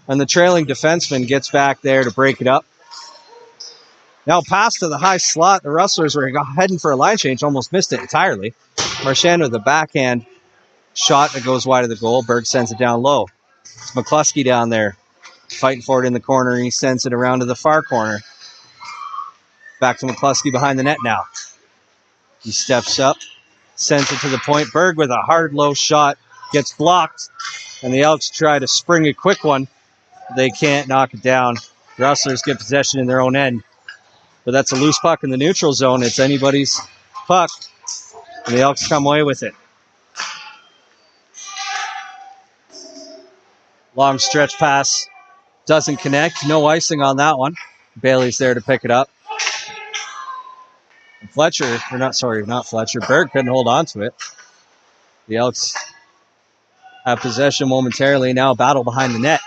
And the trailing defenseman gets back there to break it up. Now pass to the high slot. The Rustlers were heading for a line change, almost missed it entirely. Marchand with a backhand shot that goes wide of the goal. Berg sends it down low. It's McCluskey down there fighting for it in the corner, and he sends it around to the far corner. Back to McCluskey behind the net now. He steps up, sends it to the point. Berg with a hard low shot gets blocked, and the Elks try to spring a quick one. They can't knock it down. Rustlers get possession in their own end. But that's a loose puck in the neutral zone. It's anybody's puck. And the Elks come away with it. Long stretch pass. Doesn't connect. No icing on that one. Bailey's there to pick it up. And Fletcher, or not Fletcher. Berg couldn't hold on to it. The Elks have possession momentarily. Now a battle behind the net.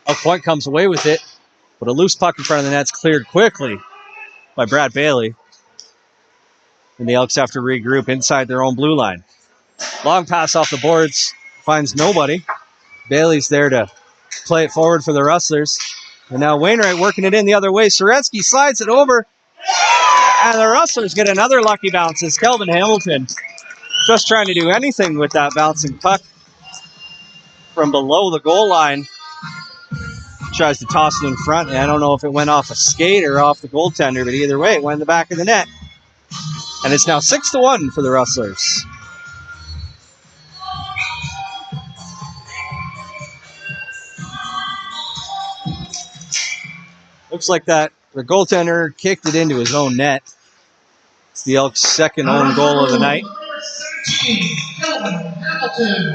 Elk Point comes away with it. But a loose puck in front of the net's cleared quickly by Brad Bailey. And the Elks have to regroup inside their own blue line. Long pass off the boards. Finds nobody. Bailey's there to play it forward for the Rustlers. And now Wainwright working it in the other way. Soretsky slides it over. And the Rustlers get another lucky bounce as Kelvin Hamilton just trying to do anything with that bouncing puck from below the goal line. Tries to toss it in front. And I don't know if it went off a skate or off the goaltender, but either way, it went in the back of the net. And it's now 6-1 for the Rustlers. Looks like that the goaltender kicked it into his own net. It's the Elks' second own goal of the night.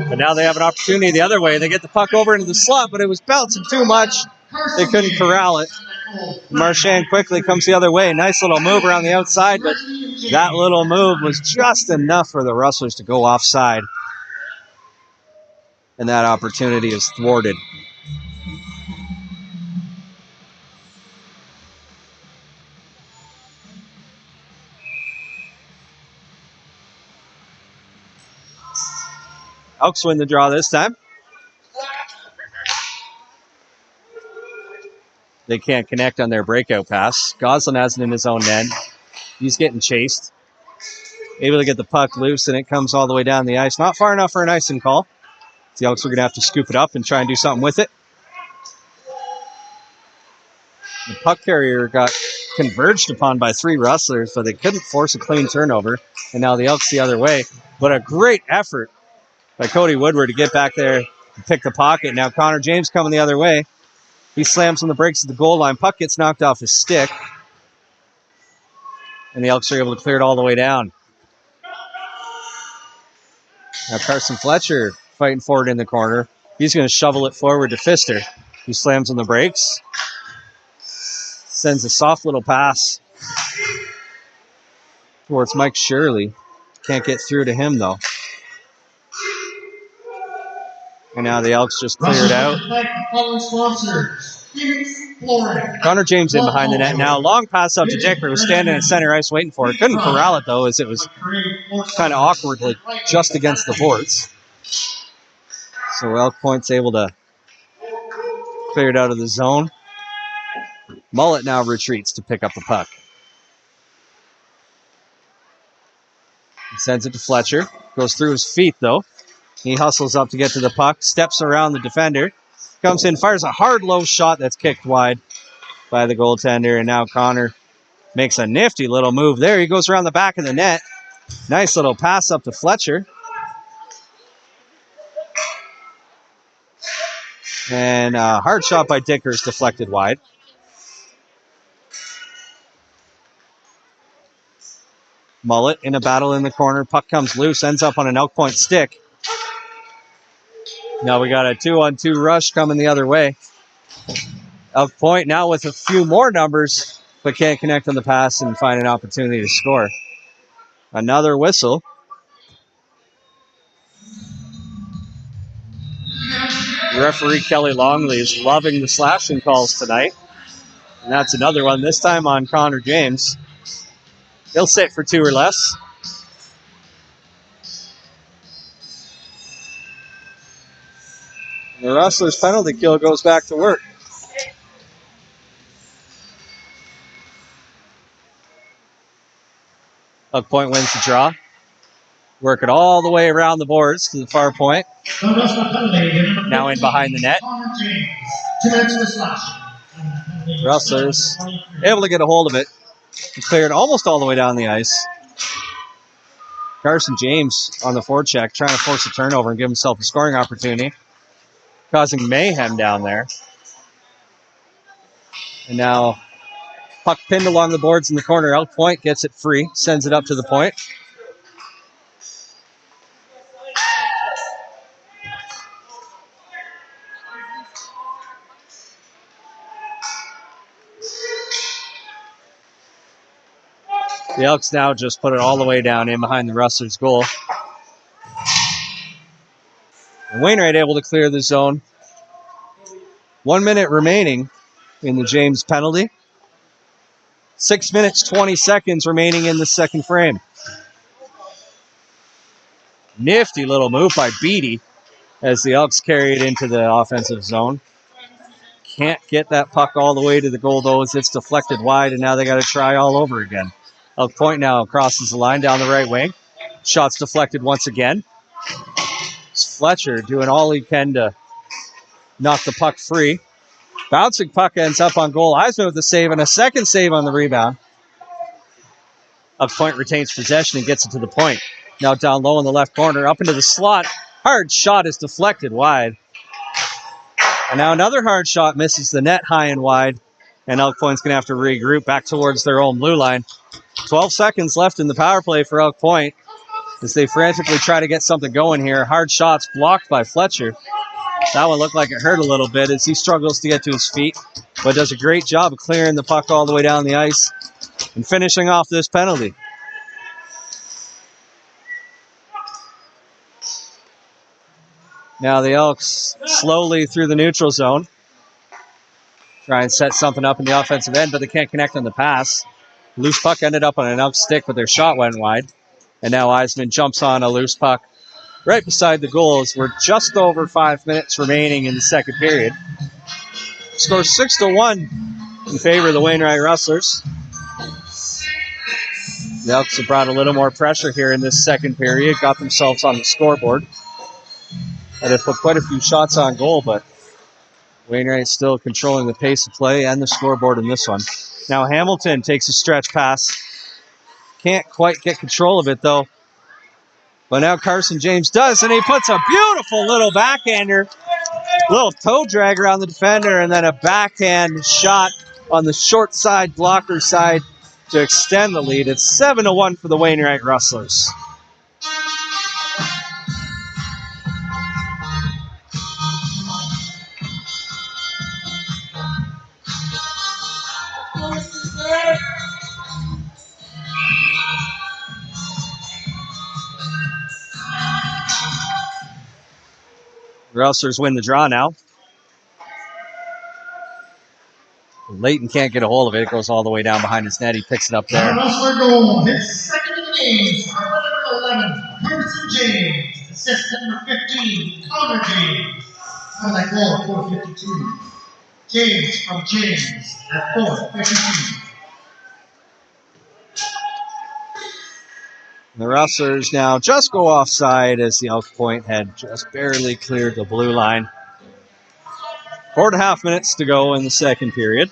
But now they have an opportunity the other way. They get the puck over into the slot, but it was bouncing too much. They couldn't corral it. Marchand quickly comes the other way. Nice little move around the outside, but that little move was just enough for the Rustlers to go offside. And that opportunity is thwarted. Elks win the draw this time. They can't connect on their breakout pass. Goslin has it in his own end. He's getting chased. Able to get the puck loose, and it comes all the way down the ice. Not far enough for an icing call. The Elks are going to have to scoop it up and try and do something with it. The puck carrier got converged upon by 3 Rustlers, but they couldn't force a clean turnover. And now the Elks the other way. But a great effort by Cody Woodward to get back there and pick the pocket. Now Connor James coming the other way. He slams on the brakes at the goal line. Puck gets knocked off his stick. And the Elks are able to clear it all the way down. Now Carson Fletcher fighting forward in the corner. He's going to shovel it forward to Pfister. He slams on the brakes. Sends a soft little pass towards Mike Shirley. Can't get through to him, though. And now the Elks just cleared out. Connor James in behind the net now. Long pass up to Dicker, was standing at center ice waiting for it. Couldn't corral it, though, as it was kind of awkwardly just against the boards. So Elk Point's able to clear it out of the zone. Mullet now retreats to pick up the puck. He sends it to Fletcher. Goes through his feet, though. He hustles up to get to the puck. Steps around the defender. Comes in, fires a hard, low shot that's kicked wide by the goaltender. And now Connor makes a nifty little move there. He goes around the back of the net. Nice little pass up to Fletcher. And a hard shot by Dickers deflected wide. Mullet in a battle in the corner. Puck comes loose, ends up on an Elk Point stick. Now we got a 2-on-2 rush coming the other way. Elk Point now with a few more numbers, but can't connect on the pass and find an opportunity to score. Another whistle. Referee Kelly Longley is loving the slashing calls tonight. And that's another one, this time on Connor James. He'll sit for 2 or less. And the Rustlers' penalty kill goes back to work. Elk Point wins the draw. Work it all the way around the boards to the far point. Now in behind the net. Rustlers able to get a hold of it. He cleared almost all the way down the ice. Carson James on the forecheck, trying to force a turnover and give himself a scoring opportunity, causing mayhem down there. And now puck pinned along the boards in the corner. Elk Point gets it free, sends it up to the point. The Elks now just put it all the way down in behind the Rustlers' goal. And Wainwright able to clear the zone. 1 minute remaining in the James penalty. 6 minutes, 20 seconds remaining in the second frame. Nifty little move by Beatty as the Elks carry it into the offensive zone. Can't get that puck all the way to the goal, though, as it's deflected wide, and now they got to try all over again. Elk Point now crosses the line down the right wing. Shots deflected once again. It's Fletcher doing all he can to knock the puck free. Bouncing puck ends up on goal. Eisman with the save and a second save on the rebound. Elk Point retains possession and gets it to the point. Now down low in the left corner, up into the slot. Hard shot is deflected wide. And now another hard shot misses the net high and wide. And Elk Point's going to have to regroup back towards their own blue line. 12 seconds left in the power play for Elk Point as they frantically try to get something going here. Hard shots blocked by Fletcher. That one looked like it hurt a little bit as he struggles to get to his feet, but does a great job of clearing the puck all the way down the ice and finishing off this penalty. Now the Elks slowly through the neutral zone. Try and set something up in the offensive end, but they can't connect on the pass. Loose puck ended up on an Elk stick, but their shot went wide. And now Eisman jumps on a loose puck right beside the goals. We're just over 5 minutes remaining in the second period. Score 6-1 in favor of the Wainwright Rustlers. The Elks have brought a little more pressure here in this second period, got themselves on the scoreboard. And have put quite a few shots on goal, but Wainwright still controlling the pace of play and the scoreboard in this one. Now Hamilton takes a stretch pass. Can't quite get control of it, though. But now Carson James does, and he puts a beautiful little backhander. Little toe dragger on the defender, and then a backhand shot on the short side, blocker side, to extend the lead. It's 7-1 for the Wainwright Rustlers. The Rustlers win the draw now. Leighton can't get a hold of it. It goes all the way down behind his net. He picks it up there. Rustler goal, his second of the game, number 11, Carson James. Assist number 15, Connor James. On that goal, 4:52. James from James at 4:52. The Rustlers now just go offside as the Elk Point had just barely cleared the blue line. 4.5 minutes to go in the second period.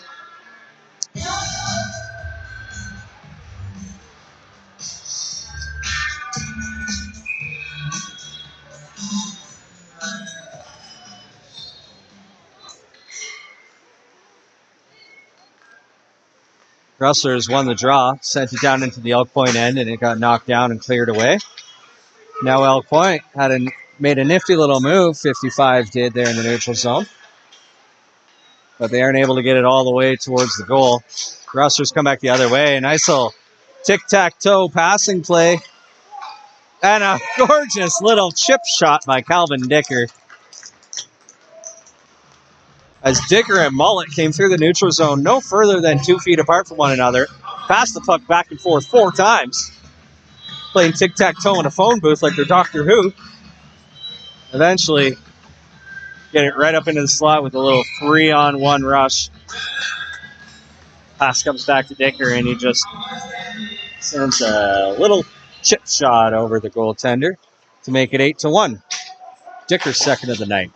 Rustlers won the draw, sent it down into the Elk Point end, and it got knocked down and cleared away. Now Elk Point made a nifty little move, 55 did there in the neutral zone. But they aren't able to get it all the way towards the goal. Rustlers come back the other way. A nice little tic-tac-toe passing play. And a gorgeous little chip shot by Calvin Dicker. As Dicker and Mullet came through the neutral zone no further than 2 feet apart from one another, passed the puck back and forth 4 times, playing tic-tac-toe in a phone booth like they're Doctor Who. Eventually, get it right up into the slot with a little 3-on-1 rush. Pass comes back to Dicker, and he just sends a little chip shot over the goaltender to make it 8-1. Dicker's second of the night.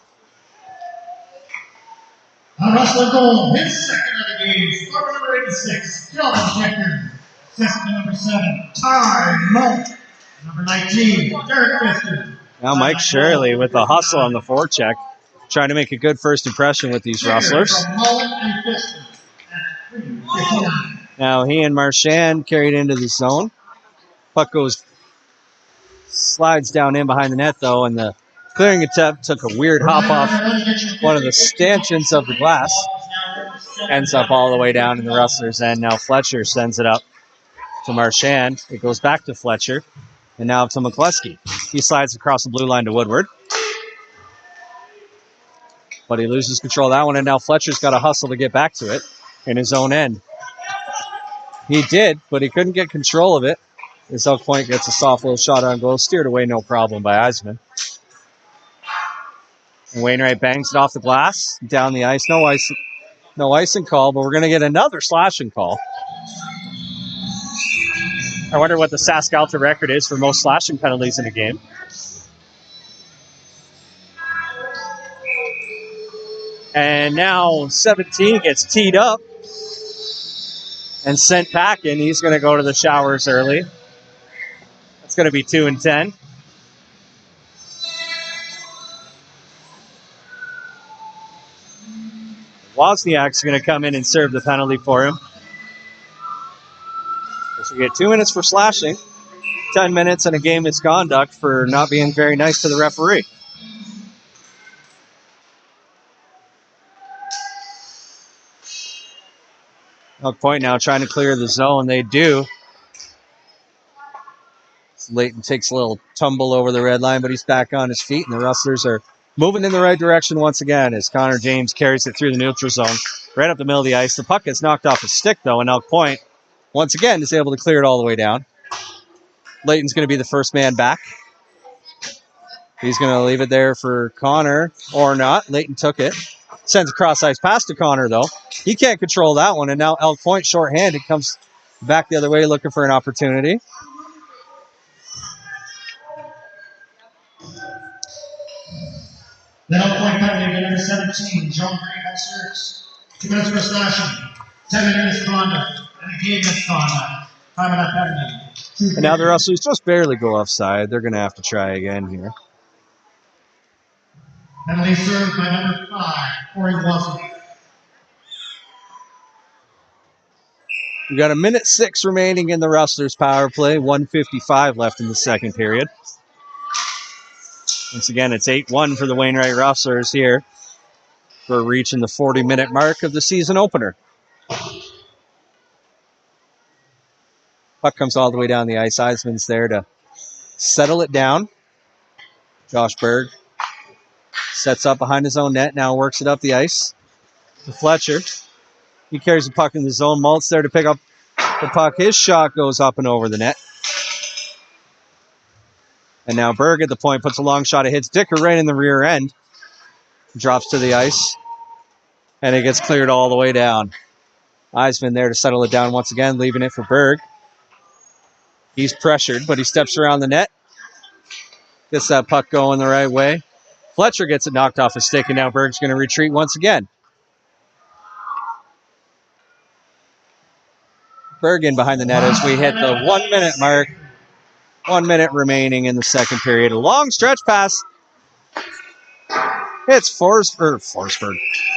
A Rustler goal, his second of the game, scorer number 86, Calvin Dicker. Assist number 7, Ty Mullet. Number 19, Derek Fister. Now Mike Shirley with the hustle on the forecheck, trying to make a good first impression with these Rustlers. Now he and Marchand carried into the zone. Puck slides down in behind the net, though, and the clearing attempt took a weird hop off one of the stanchions of the glass. Ends up all the way down in the Rustlers' end. Now Fletcher sends it up to Marchand. It goes back to Fletcher. And now to McCluskey. He slides across the blue line to Woodward. But he loses control of that one, and now Fletcher's got to hustle to get back to it in his own end. He did, but he couldn't get control of it. As Elk Point gets a soft little shot on goal. Steered away, no problem by Eisman. And Wainwright bangs it off the glass, down the ice. No icing call, but we're going to get another slashing call. I wonder what the SaskAlta record is for most slashing penalties in a game. And now 17 gets teed up and sent packing. He's going to go to the showers early. That's going to be 2 and 10. Wozniak's going to come in and serve the penalty for him. So we get 2 minutes for slashing, 10 minutes and a game misconduct for not being very nice to the referee. Elk Point now trying to clear the zone. They do. Leighton takes a little tumble over the red line, but he's back on his feet, and the Rustlers are moving in the right direction once again as Connor James carries it through the neutral zone, right up the middle of the ice. The puck gets knocked off his stick, though, and Elk Point, once again, is able to clear it all the way down. Leighton's going to be the first man back. He's going to leave it there for Connor, or not. Leighton took it. Sends a cross-ice pass to Connor, though. He can't control that one, and now Elk Point shorthanded comes back the other way looking for an opportunity. The Elk Point penalty, number 17, John Green, 2 minutes for slashing, 10 minutes conduct, and a game misconduct. Time of that penalty. And now the Rustlers just barely go offside. They're going to have to try again here. Penalty served by number 5, Corey Wozniak. We've got 1:06 remaining in the Rustlers power play. 1:55 left in the second period. Once again, it's 8-1 for the Wainwright Rustlers here. We're reaching the 40-minute mark of the season opener. Puck comes all the way down the ice. Eisman's there to settle it down. Josh Berg sets up behind his own net, now works it up the ice to Fletcher. He carries the puck in the zone. Malt's there to pick up the puck. His shot goes up and over the net. And now Berg at the point puts a long shot. It hits Dicker right in the rear end. Drops to the ice. And it gets cleared all the way down. Eisman there to settle it down once again, leaving it for Berg. He's pressured, but he steps around the net. Gets that puck going the right way. Fletcher gets it knocked off his stick, and now Berg's going to retreat once again. Berg in behind the net as we hit the 1 minute mark. 1 minute remaining in the second period. A long stretch pass. It's Forsberg.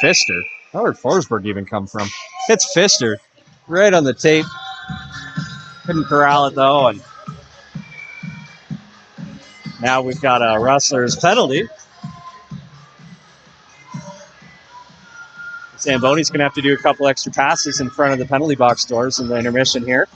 Pfister. Where'd Forsberg even come from? It's Pfister. Right on the tape. Couldn't corral it, though. And now we've got a Rustlers penalty. Zamboni's going to have to do a couple extra passes in front of the penalty box doors in the intermission here.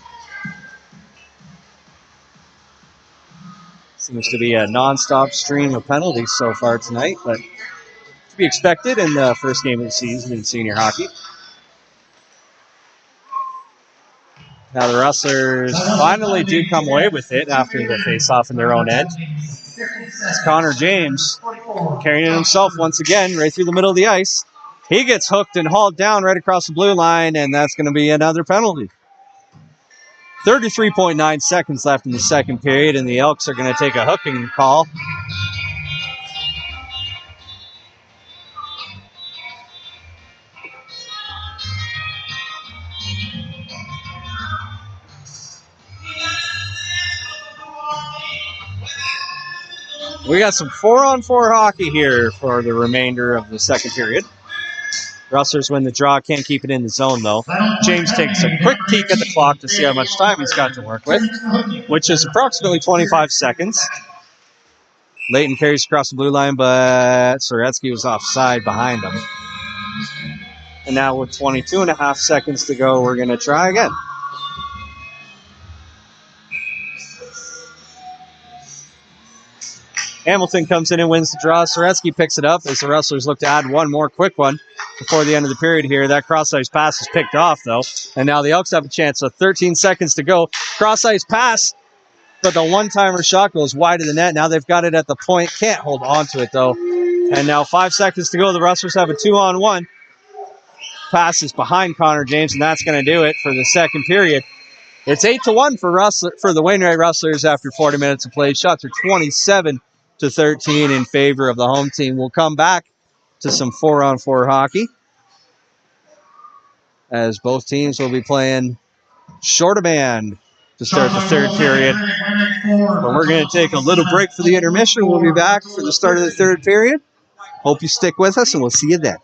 Seems to be a non-stop stream of penalties so far tonight, but to be expected in the first game of the season in senior hockey. Now the Rustlers finally do come away with it after the face-off in their own end. It's Connor James carrying it himself once again right through the middle of the ice. He gets hooked and hauled down right across the blue line, and that's going to be another penalty. 33.9 seconds left in the second period, and the Elks are going to take a hooking call. We got some 4-on-4 hockey here for the remainder of the second period. Rustlers win the draw, can't keep it in the zone, though. James takes a quick peek at the clock to see how much time he's got to work with, which is approximately 25 seconds. Leighton carries across the blue line, but Soretsky was offside behind him. And now with 22 and a half seconds to go, we're going to try again. Hamilton comes in and wins the draw. Soretsky picks it up as the Rustlers look to add one more quick one before the end of the period here. That cross-ice pass is picked off, though. And now the Elks have a chance. So 13 seconds to go. Cross-ice pass, but the one-timer shot goes wide of the net. Now they've got it at the point. Can't hold on to it, though. And now 5 seconds to go. The Rustlers have a 2-on-1. Pass is behind Connor James, and that's going to do it for the second period. It's 8-1 for the Wainwright Rustlers after 40 minutes of play. Shots are 27-13 in favor of the home team. We'll come back to some 4-on-4 hockey as both teams will be playing short of man to start the third period. But we're going to take a little break for the intermission. We'll be back for the start of the third period. Hope you stick with us, and we'll see you then.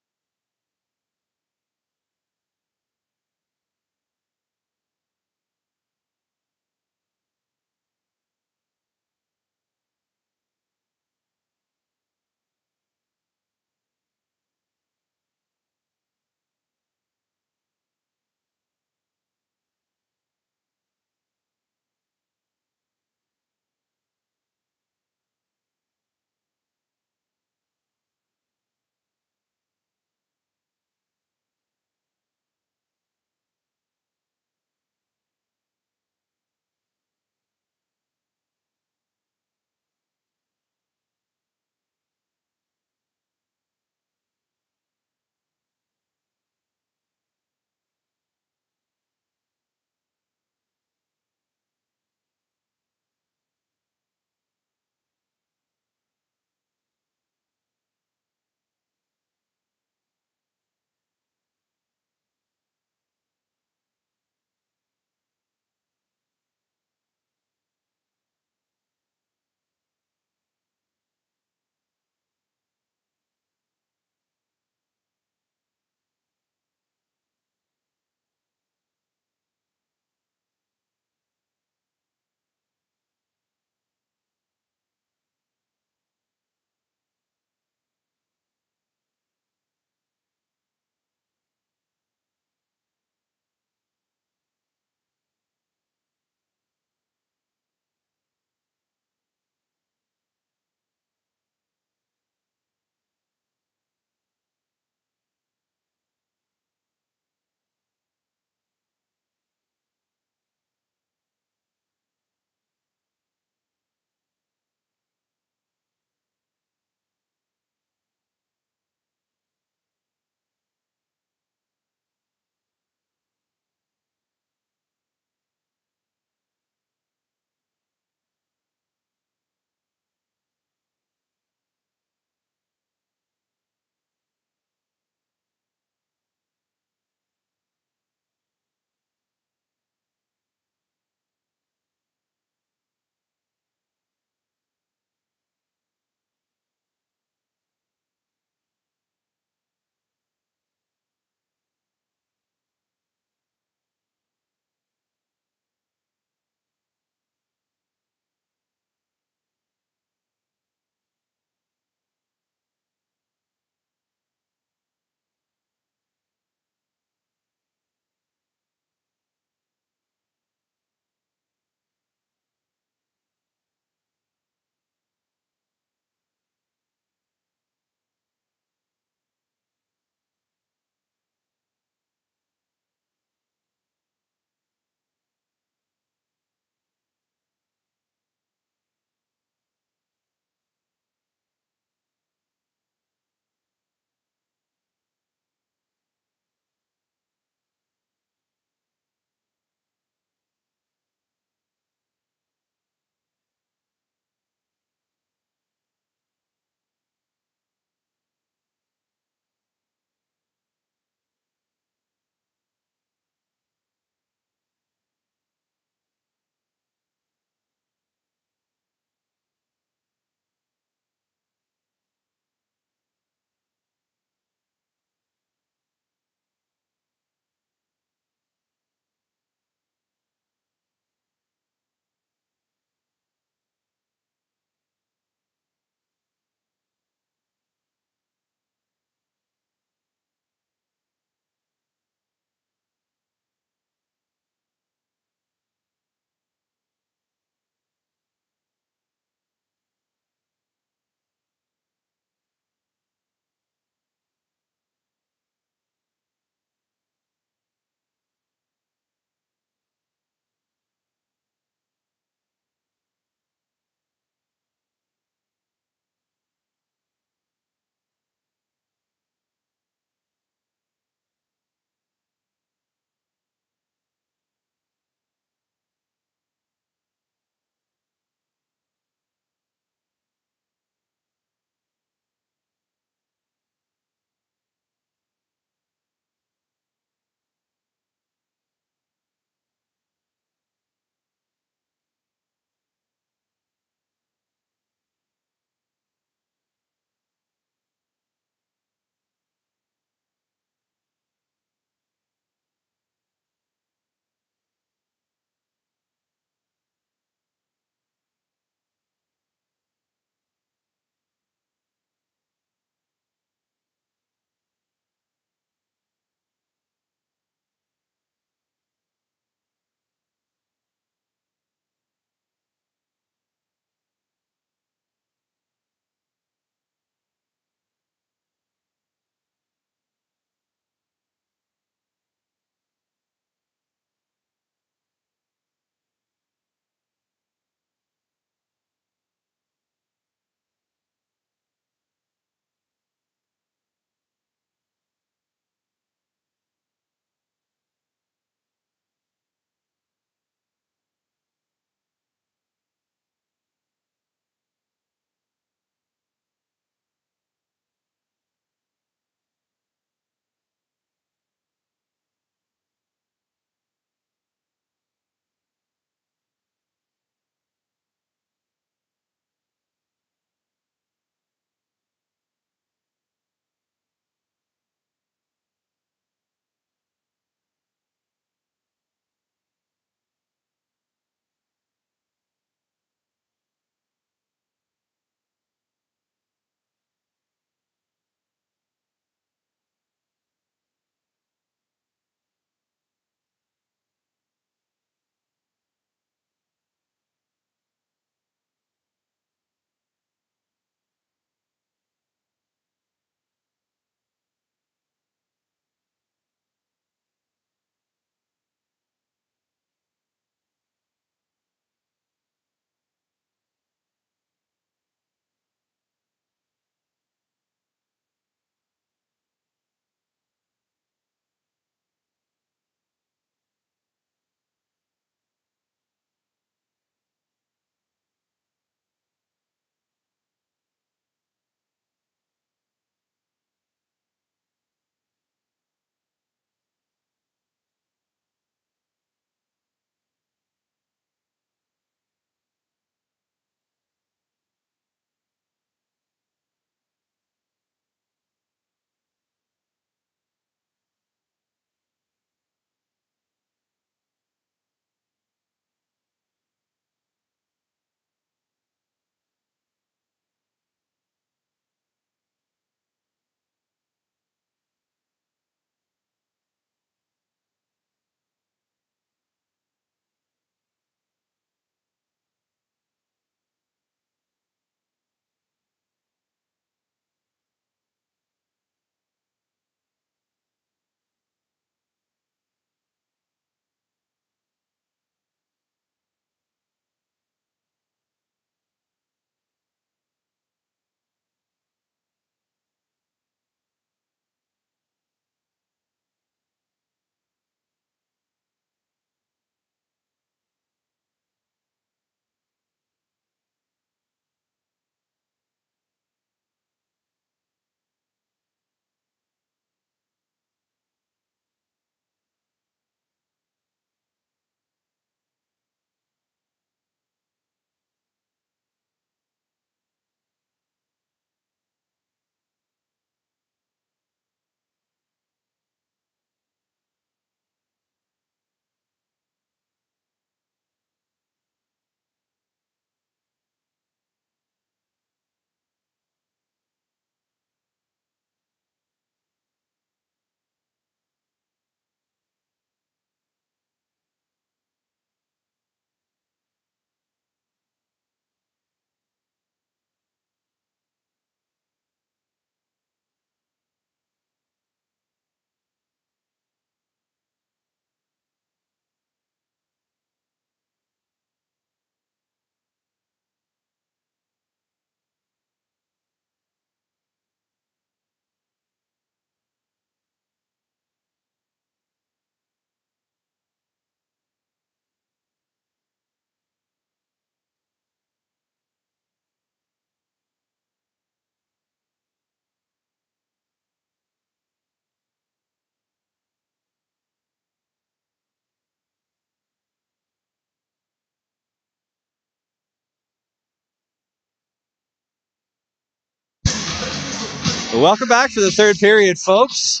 Well, welcome back to the third period, folks.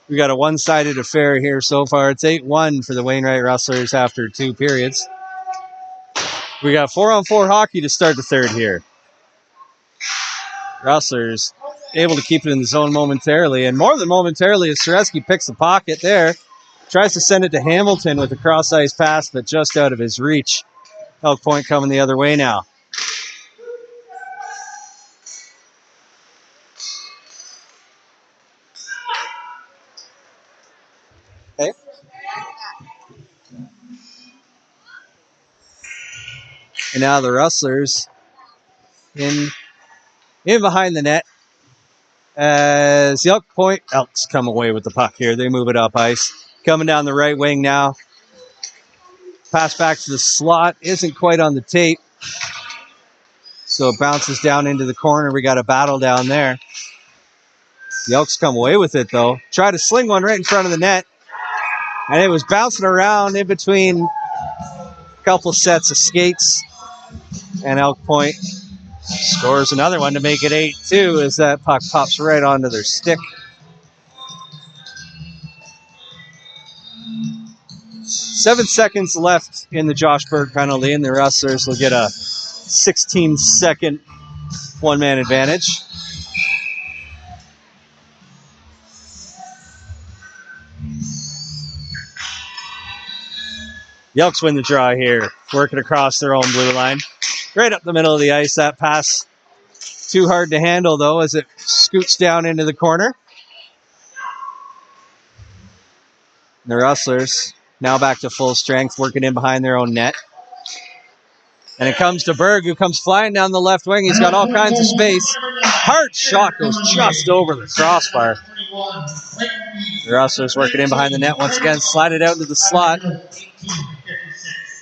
We got a one-sided affair here so far. It's 8-1 for the Wainwright Rustlers after 2 periods. We got 4-on-4 hockey to start the third here. Rustlers able to keep it in the zone momentarily, and more than momentarily as Sereski picks the pocket there. Tries to send it to Hamilton with a cross-ice pass, but just out of his reach. Elk Point coming the other way now. Okay. And now the Rustlers in behind the net as the Elk Point Elks come away with the puck here. They move it up ice. Coming down the right wing now. Pass back to the slot. Isn't quite on the tape. So it bounces down into the corner. We got a battle down there. The Elks come away with it, though. Try to sling one right in front of the net. And it was bouncing around in between a couple sets of skates. And Elk Point scores another one to make it 8-2 as that puck pops right onto their stick. 7 seconds left in the Josh Berg penalty, and the Rustlers will get a 16-second one-man advantage. The Elks win the draw here, working across their own blue line. Right up the middle of the ice. That pass too hard to handle, though, as it scoots down into the corner. The Rustlers now back to full strength, working in behind their own net. And it comes to Berg, who comes flying down the left wing. He's got all kinds of space. Hard shot goes just over the crossbar. The Rustlers working in behind the net once again, slide it out into the slot.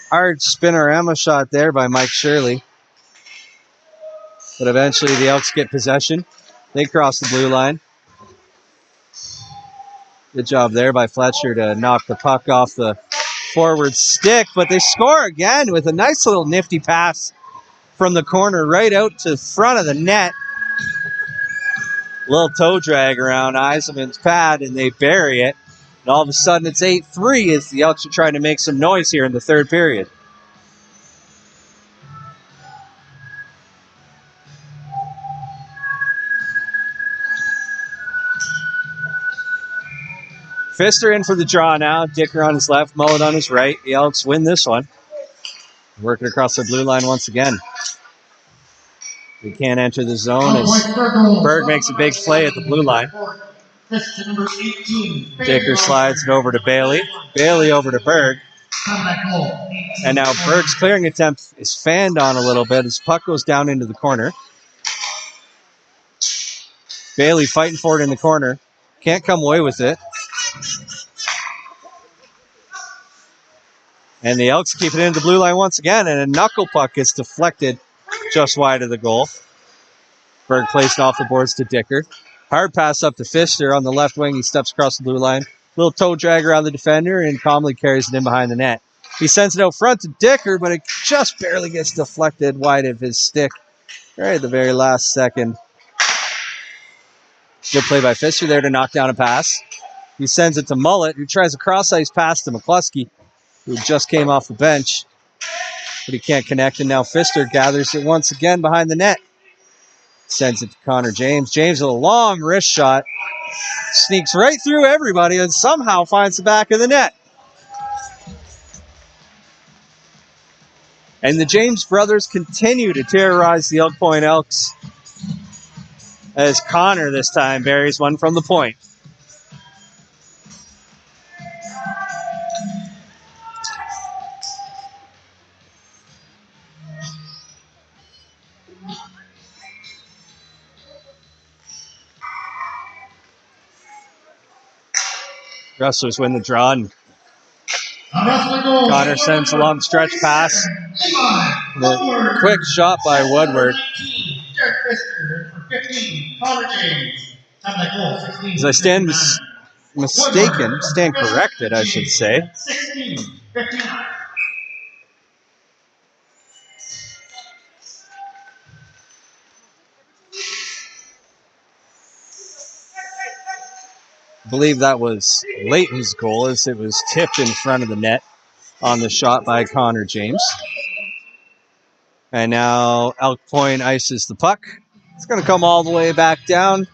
Hard spinorama shot there by Mike Shirley. But eventually the Elks get possession. They cross the blue line. Good job there by Fletcher to knock the puck off the forward stick, but they score again with a nice little nifty pass from the corner right out to the front of the net. Little toe drag around Eisenman's pad, and they bury it. And all of a sudden it's 8-3 as the Elks are trying to make some noise here in the third period. Pfister in for the draw now. Dicker on his left, Mullet on his right. The Elks win this one. Working across the blue line once again. They can't enter the zone as Berg makes a big play at the blue line. Dicker slides it over to Bailey. Bailey over to Berg. And now Berg's clearing attempt is fanned on a little bit as puck goes down into the corner. Bailey fighting for it in the corner. Can't come away with it. And the Elks keep it into the blue line once again, and a knuckle puck gets deflected just wide of the goal. Berg placed off the boards to Dicker. Hard pass up to Pfister on the left wing. He steps across the blue line. Little toe drag around the defender, and calmly carries it in behind the net. He sends it out front to Dicker, but it just barely gets deflected wide of his stick right at the very last second. Good play by Pfister there to knock down a pass. He sends it to Mullet, who tries a cross-ice pass to McCluskey, who just came off the bench, but he can't connect, and now Pfister gathers it once again behind the net. Sends it to Connor James. James with a long wrist shot. Sneaks right through everybody and somehow finds the back of the net. And the James brothers continue to terrorize the Elk Point Elks as Connor this time buries one from the point. Rustlers win the draw, and Connor sends a long stretch pass. A quick shot by Woodward. As I stand corrected, I should say. I believe that was Leighton's goal, as it was tipped in front of the net on the shot by Connor James. And now Elk Point ices the puck. It's going to come all the way back down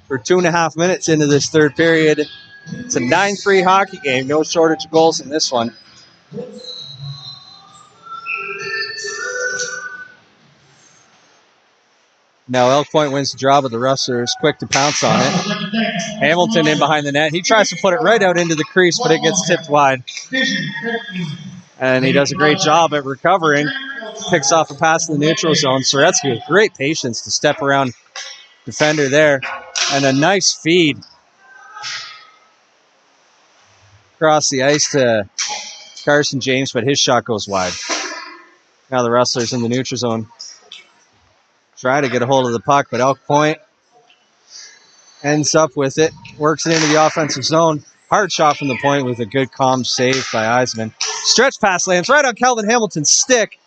for 2.5 minutes into this third period. It's a 9-3 hockey game. No shortage of goals in this one. Now Elk Point wins the draw, but the Rustlers quick to pounce on it. Hamilton in behind the net. He tries to put it right out into the crease, but it gets tipped wide. And he does a great job at recovering. Picks off a pass in the neutral zone. Soretsky with great patience to step around defender there. And a nice feed across the ice to Carson James, but his shot goes wide. Now the Rustlers in the neutral zone try to get a hold of the puck, but Elk Point ends up with it, works it into the offensive zone. Hard shot from the point with a good calm save by Eisman. Stretch pass lands right on Calvin Hamilton's stick,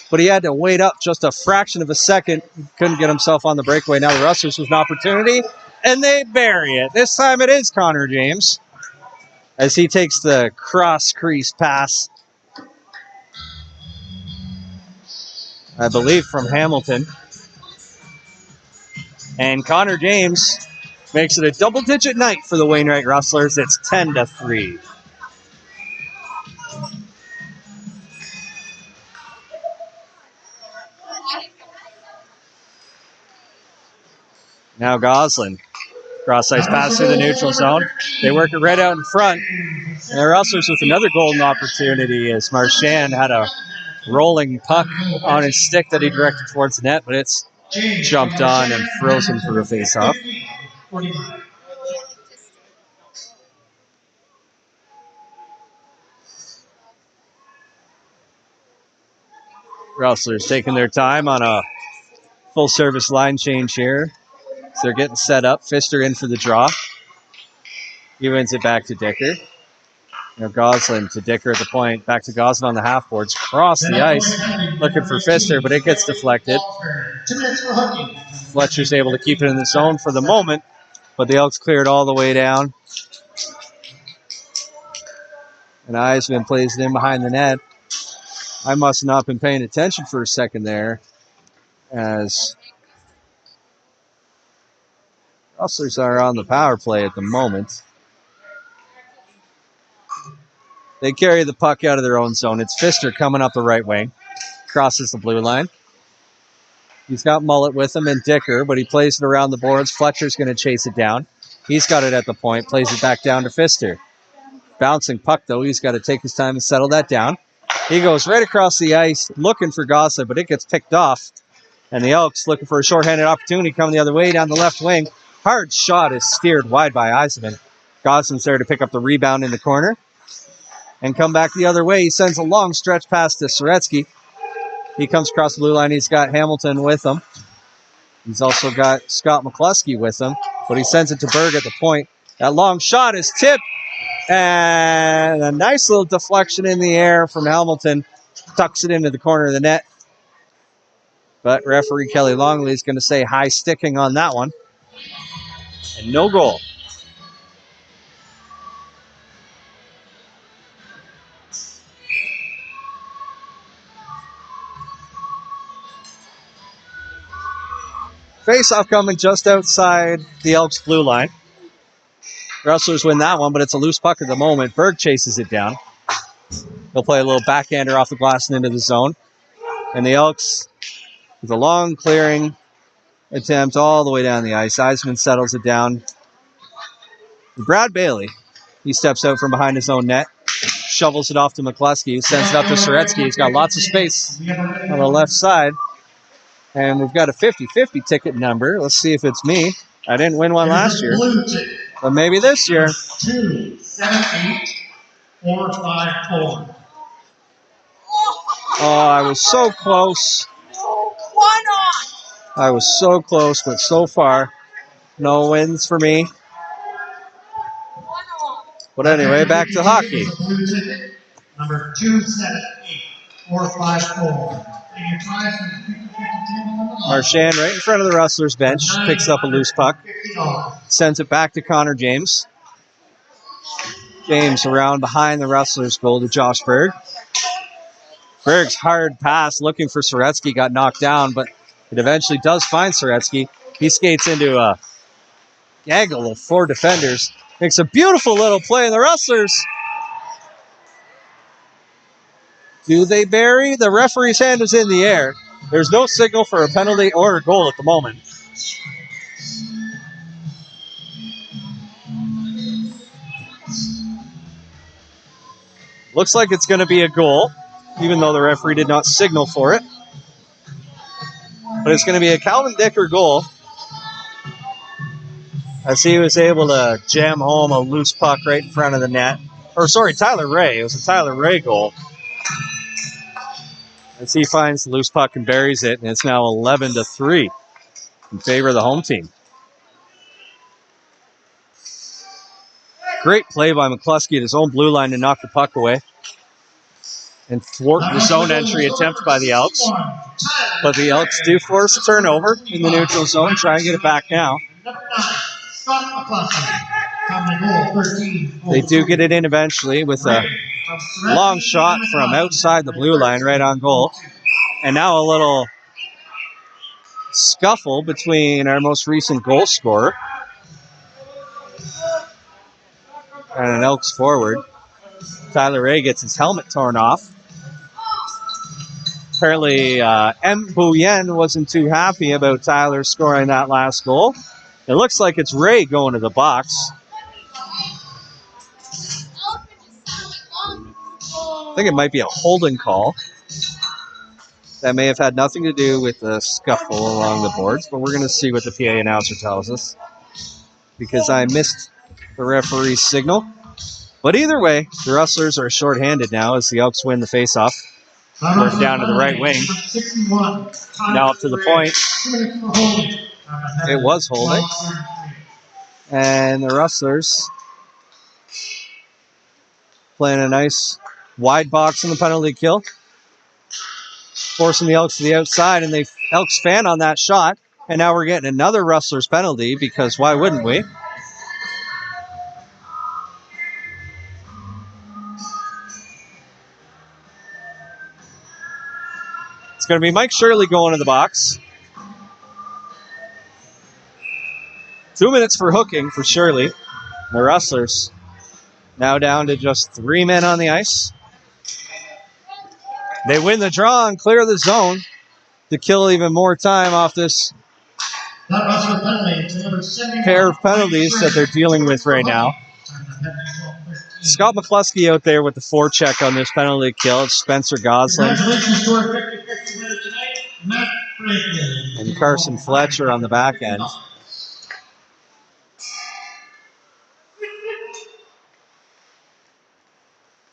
but he had to wait up just a fraction of a second. He couldn't get himself on the breakaway. Now the Rustlers with an opportunity, and they bury it. This time it is Connor James, as he takes the cross-crease pass, I believe from Hamilton. And Connor James makes it a double-digit night for the Wainwright Rustlers. It's 10-3. Now Goslin. Cross-ice pass through the neutral zone. They work it right out in front. And the Rustlers with another golden opportunity, as Marchand had a rolling puck on his stick that he directed towards the net, but it's jumped on and frozen for a face-off. Rustlers taking their time on a full-service line change here. So they're getting set up. Pfister in for the draw. He wins it back to Dicker. Now Goslin to Dicker at the point. Back to Goslin on the half boards. Cross the ice. Looking for Pfister, but it gets deflected. Fletcher's able to keep it in the zone for the moment, but the Elks clear it all the way down. And Eisman plays it in behind the net. I must have not been paying attention for a second there, as Rustlers are on the power play at the moment. They carry the puck out of their own zone. It's Pfister coming up the right wing. Crosses the blue line. He's got Mullet with him and Dicker, but he plays it around the boards. Fletcher's going to chase it down. He's got it at the point. Plays it back down to Pfister. Bouncing puck, though. He's got to take his time and settle that down. He goes right across the ice looking for Goslin, but it gets picked off. And the Elks looking for a shorthanded opportunity coming the other way down the left wing. Hard shot is steered wide by Eisman. Goslin's there to pick up the rebound in the corner and come back the other way. He sends a long stretch pass to Soretsky. He comes across the blue line. He's got Hamilton with him. He's also got Scott McCluskey with him, but he sends it to Berg at the point. That long shot is tipped, and a nice little deflection in the air from Hamilton. Tucks it into the corner of the net. But referee Kelly Longley is going to say high sticking on that one. And no goal. Face-off coming just outside the Elks blue line. Rustlers win that one, but it's a loose puck at the moment. Berg chases it down. He'll play a little backhander off the glass and into the zone. And the Elks, with a long clearing attempt all the way down the ice. Eisman settles it down. Brad Bailey, he steps out from behind his own net. Shovels it off to McCluskey. Sends it up to Soretsky. He's got lots of space on the left side. And we've got a 50-50 ticket number. Let's see if it's me. I didn't win one last year, but maybe this year. 278-454. Oh, I was so close. I was so close, but so far, no wins for me. But anyway, back to hockey. Number 278. or 5-4. And your prize from the 50-50 table on the left. Marchand right in front of the Rustlers bench, picks up a loose puck, $50. sends it back to Connor James. James around behind the Rustlers goal to Josh Berg. Berg's hard pass looking for Soretsky got knocked down, but it eventually does find Soretsky. He skates into a gaggle of 4 defenders. Makes a beautiful little play, and the Rustlers, do they bury? The referee's hand is in the air. There's no signal for a penalty or a goal at the moment. Looks like it's going to be a goal, even though the referee did not signal for it. But it's going to be a Calvin Dicker goal, as he was able to jam home a loose puck right in front of the net. Or sorry, Tyler Ray. It was a Tyler Ray goal. As he finds the loose puck and buries it, and it's now 11-3 in favor of the home team. Great play by McCluskey at his own blue line to knock the puck away and thwart the zone entry attempt by the Elks. But the Elks do force a turnover in the neutral zone. Try and get it back now. They do get it in eventually with a long shot from outside the blue line right on goal. And now a little scuffle between our most recent goal scorer and an Elks forward. Tyler Ray gets his helmet torn off. Apparently, M. Bouyen wasn't too happy about Tyler scoring that last goal. It looks like it's Ray going to the box. I think it might be a holding call. That may have had nothing to do with the scuffle along the boards, but we're going to see what the PA announcer tells us, because I missed the referee's signal. But either way, the Rustlers are shorthanded now as the Elks win the faceoff. Work down to the right wing. Now up to the point. It was holding. And the Rustlers playing a nice wide box in the penalty kill, forcing the Elks to the outside, and the Elks fan on that shot. And now we're getting another Rustlers penalty, because why wouldn't we? It's going to be Mike Shirley going to the box. 2 minutes for hooking for Shirley. The Rustlers now down to just 3 men on the ice. They win the draw and clear the zone to kill even more time off this pair of penalties that they're dealing with right now. Scott McCluskey out there with the forecheck on this penalty kill. It's Spencer Gosling and Carson Fletcher on the back end.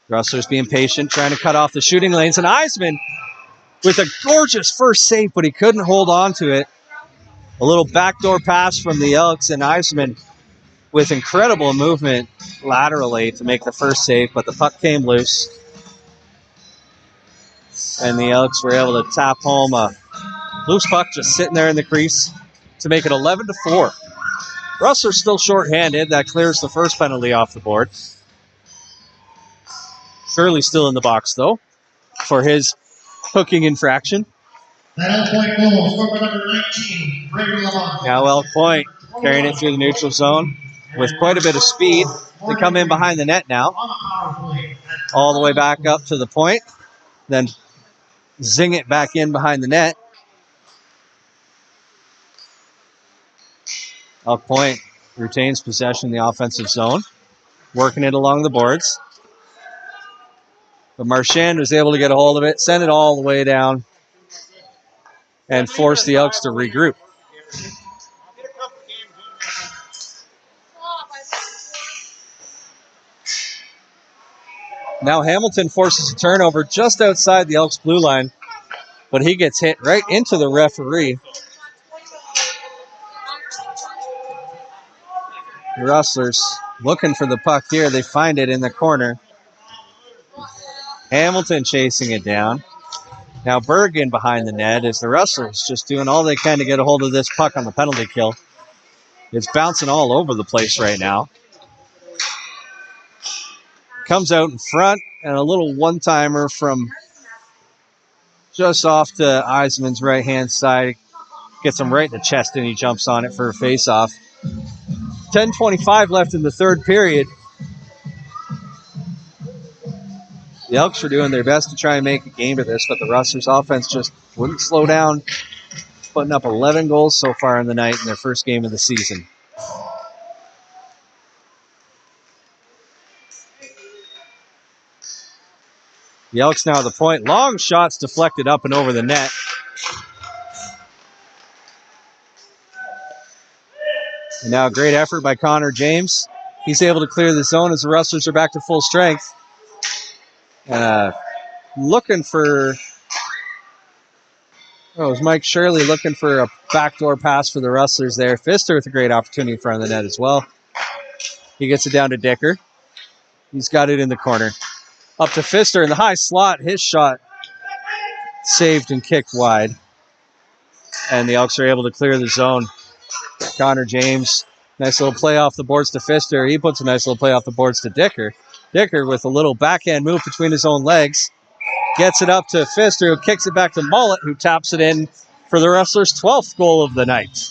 Rustlers being patient, trying to cut off the shooting lanes. And Eisman with a gorgeous first save, but he couldn't hold on to it. A little backdoor pass from the Elks, and Eisman with incredible movement laterally to make the first save, but the puck came loose. And the Elks were able to tap home a loose puck just sitting there in the crease to make it 11-4. Rustlers still shorthanded. That clears the first penalty off the board. Shirley still in the box, though, for his hooking infraction. That Elk Point goal, scored by number 19, Braden Lamont. Now Elk Point carrying it through the neutral zone with quite a bit of speed. They come in behind the net now, all the way back up to the point, then zing it back in behind the net. Elk Point retains possession in the offensive zone, working it along the boards. But Marchand was able to get a hold of it, send it all the way down, and force the Elks to regroup. Now Hamilton forces a turnover just outside the Elks blue line, but he gets hit right into the referee. The Rustlers looking for the puck here. They find it in the corner. Hamilton chasing it down. Now Bergen behind the net as the Rustlers just doing all they can to get a hold of this puck on the penalty kill. It's bouncing all over the place right now. Comes out in front, and a little one-timer from just off to Eisman's right-hand side. Gets him right in the chest, and he jumps on it for a face-off. 10:25 left in the third period. The Elks are doing their best to try and make a game of this, but the Rustlers offense just wouldn't slow down, putting up 11 goals so far in the night in their first game of the season. The Elks now at the point. Long shots deflected up and over the net. And now a great effort by Connor James. He's able to clear the zone as the Rustlers are back to full strength. Looking for... Oh, it was Mike Shirley looking for a backdoor pass for the Rustlers there. Pfister with a great opportunity in front of the net as well. He gets it down to Dicker. He's got it in the corner. Up to Pfister in the high slot. His shot saved and kicked wide. And the Elks are able to clear the zone. Connor James, nice little play off the boards to Pfister. He puts a nice little play off the boards to Dicker. Dicker with a little backhand move between his own legs. Gets it up to Pfister, who kicks it back to Mullet, who taps it in for the Rustlers' 12th goal of the night.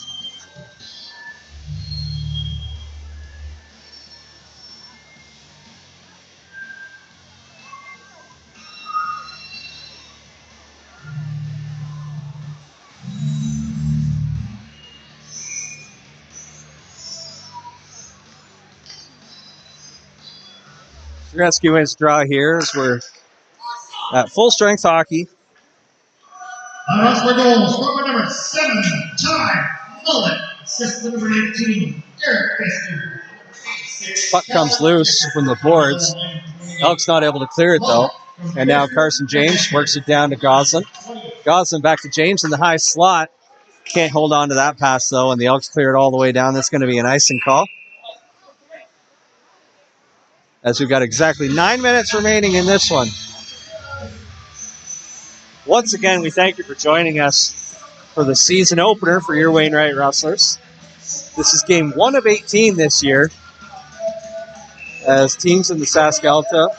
Rescue wins draw here as we're at full strength hockey. Rustler goals, forward number 7, Ty Mullet. Assist number 18, Derek Pfister. Puck comes loose from the boards. Elk's not able to clear it though. And now Carson James works it down to Goslin. Goslin back to James in the high slot. Can't hold on to that pass though, and the Elks clear it all the way down. That's going to be an icing call. As we've got exactly 9 minutes remaining in this one. Once again, we thank you for joining us for the season opener for your Wainwright Rustlers. This is game 1 of 18 this year, as teams in the SaskAlta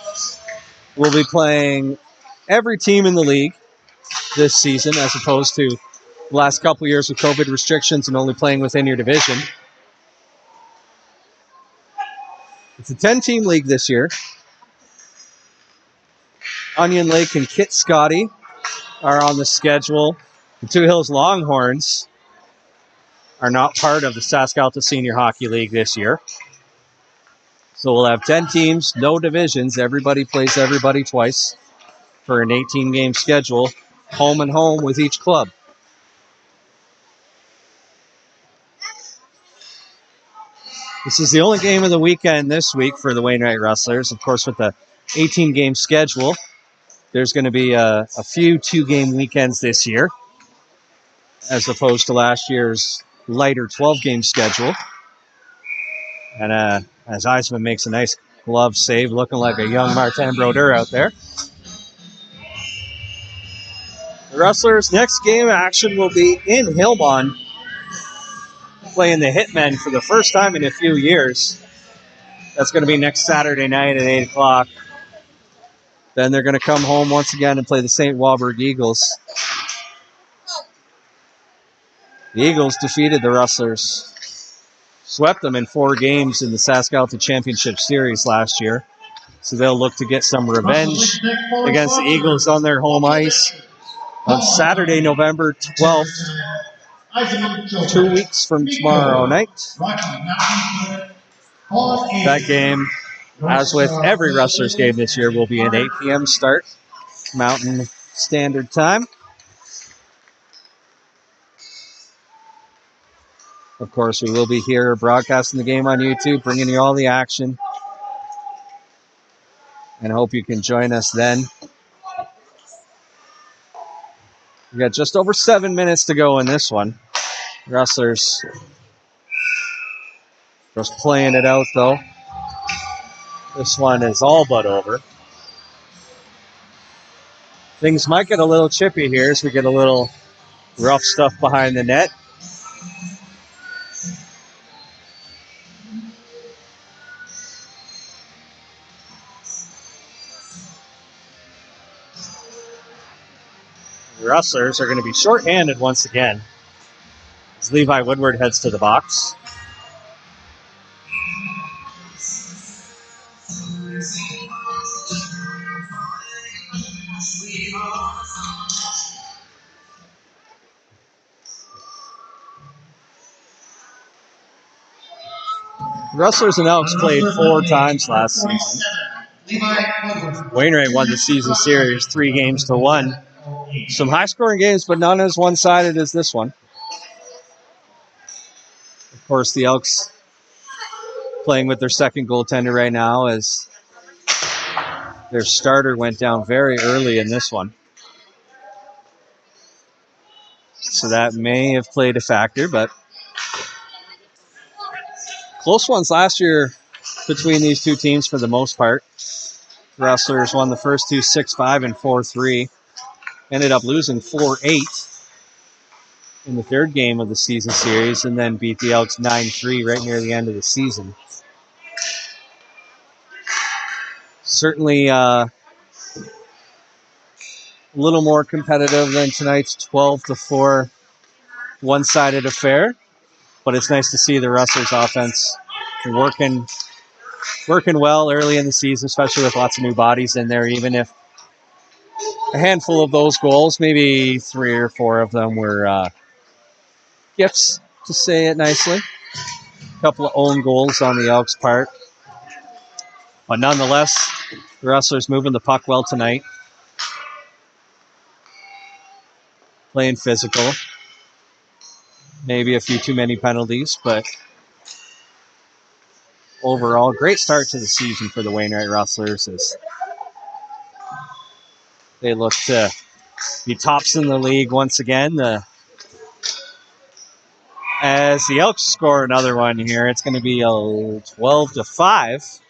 will be playing every team in the league this season, as opposed to the last couple years with COVID restrictions and only playing within your division. It's a 10-team league this year. Onion Lake and Kit Scotty are on the schedule. The Two Hills Longhorns are not part of the SaskAlta Senior Hockey League this year. So we'll have 10 teams, no divisions. Everybody plays everybody twice for an 18-game schedule, home and home with each club. This is the only game of the weekend this week for the Wainwright Rustlers. Of course, with the 18-game schedule, there's going to be a few 2-game weekends this year, as opposed to last year's lighter 12-game schedule. And as Eisman makes a nice glove save, looking like a young Martin Brodeur out there. The Rustlers' next game action will be in Hillbon, playing the Hitmen for the first time in a few years. That's going to be next Saturday night at 8 o'clock. Then they're going to come home once again and play the St. Walburg Eagles. The Eagles defeated the Rustlers, swept them in 4 games in the SaskAlta Championship Series last year. So they'll look to get some revenge against the Eagles on their home ice on Saturday, November 12th. 2 weeks from tomorrow night. That game, as with every Rustlers game this year, will be an 8 p.m. start, Mountain Standard Time. Of course, we will be here broadcasting the game on YouTube, bringing you all the action. And I hope you can join us then. We got just over 7 minutes to go in this one. Rustlers just playing it out, though. This one is all but over. Things might get a little chippy here as we get a little rough stuff behind the net. The Rustlers are going to be shorthanded once again as Levi Woodward heads to the box. Rustlers and Elks played 4 times last season. Wainwright won the season series 3-1. Some high-scoring games, but none as one-sided as this one. Of course, the Elks playing with their second goaltender right now as their starter went down very early in this one. So that may have played a factor, but close ones last year between these two teams for the most part. The Rustlers won the first two 6-5 and 4-3. Ended up losing 4-8 in the third game of the season series and then beat the Elks 9-3 right near the end of the season. Certainly a little more competitive than tonight's 12-4 one-sided affair, but it's nice to see the Rustlers offense working well early in the season, especially with lots of new bodies in there, even if a handful of those goals, maybe 3 or 4 of them were gifts, to say it nicely. A couple of own goals on the Elks' part. But nonetheless, the Rustlers moving the puck well tonight. Playing physical. Maybe a few too many penalties, but overall, great start to the season for the Wainwright Rustlers as they look to be tops in the league once again. As the Elks score another one here, it's going to be a 12-5.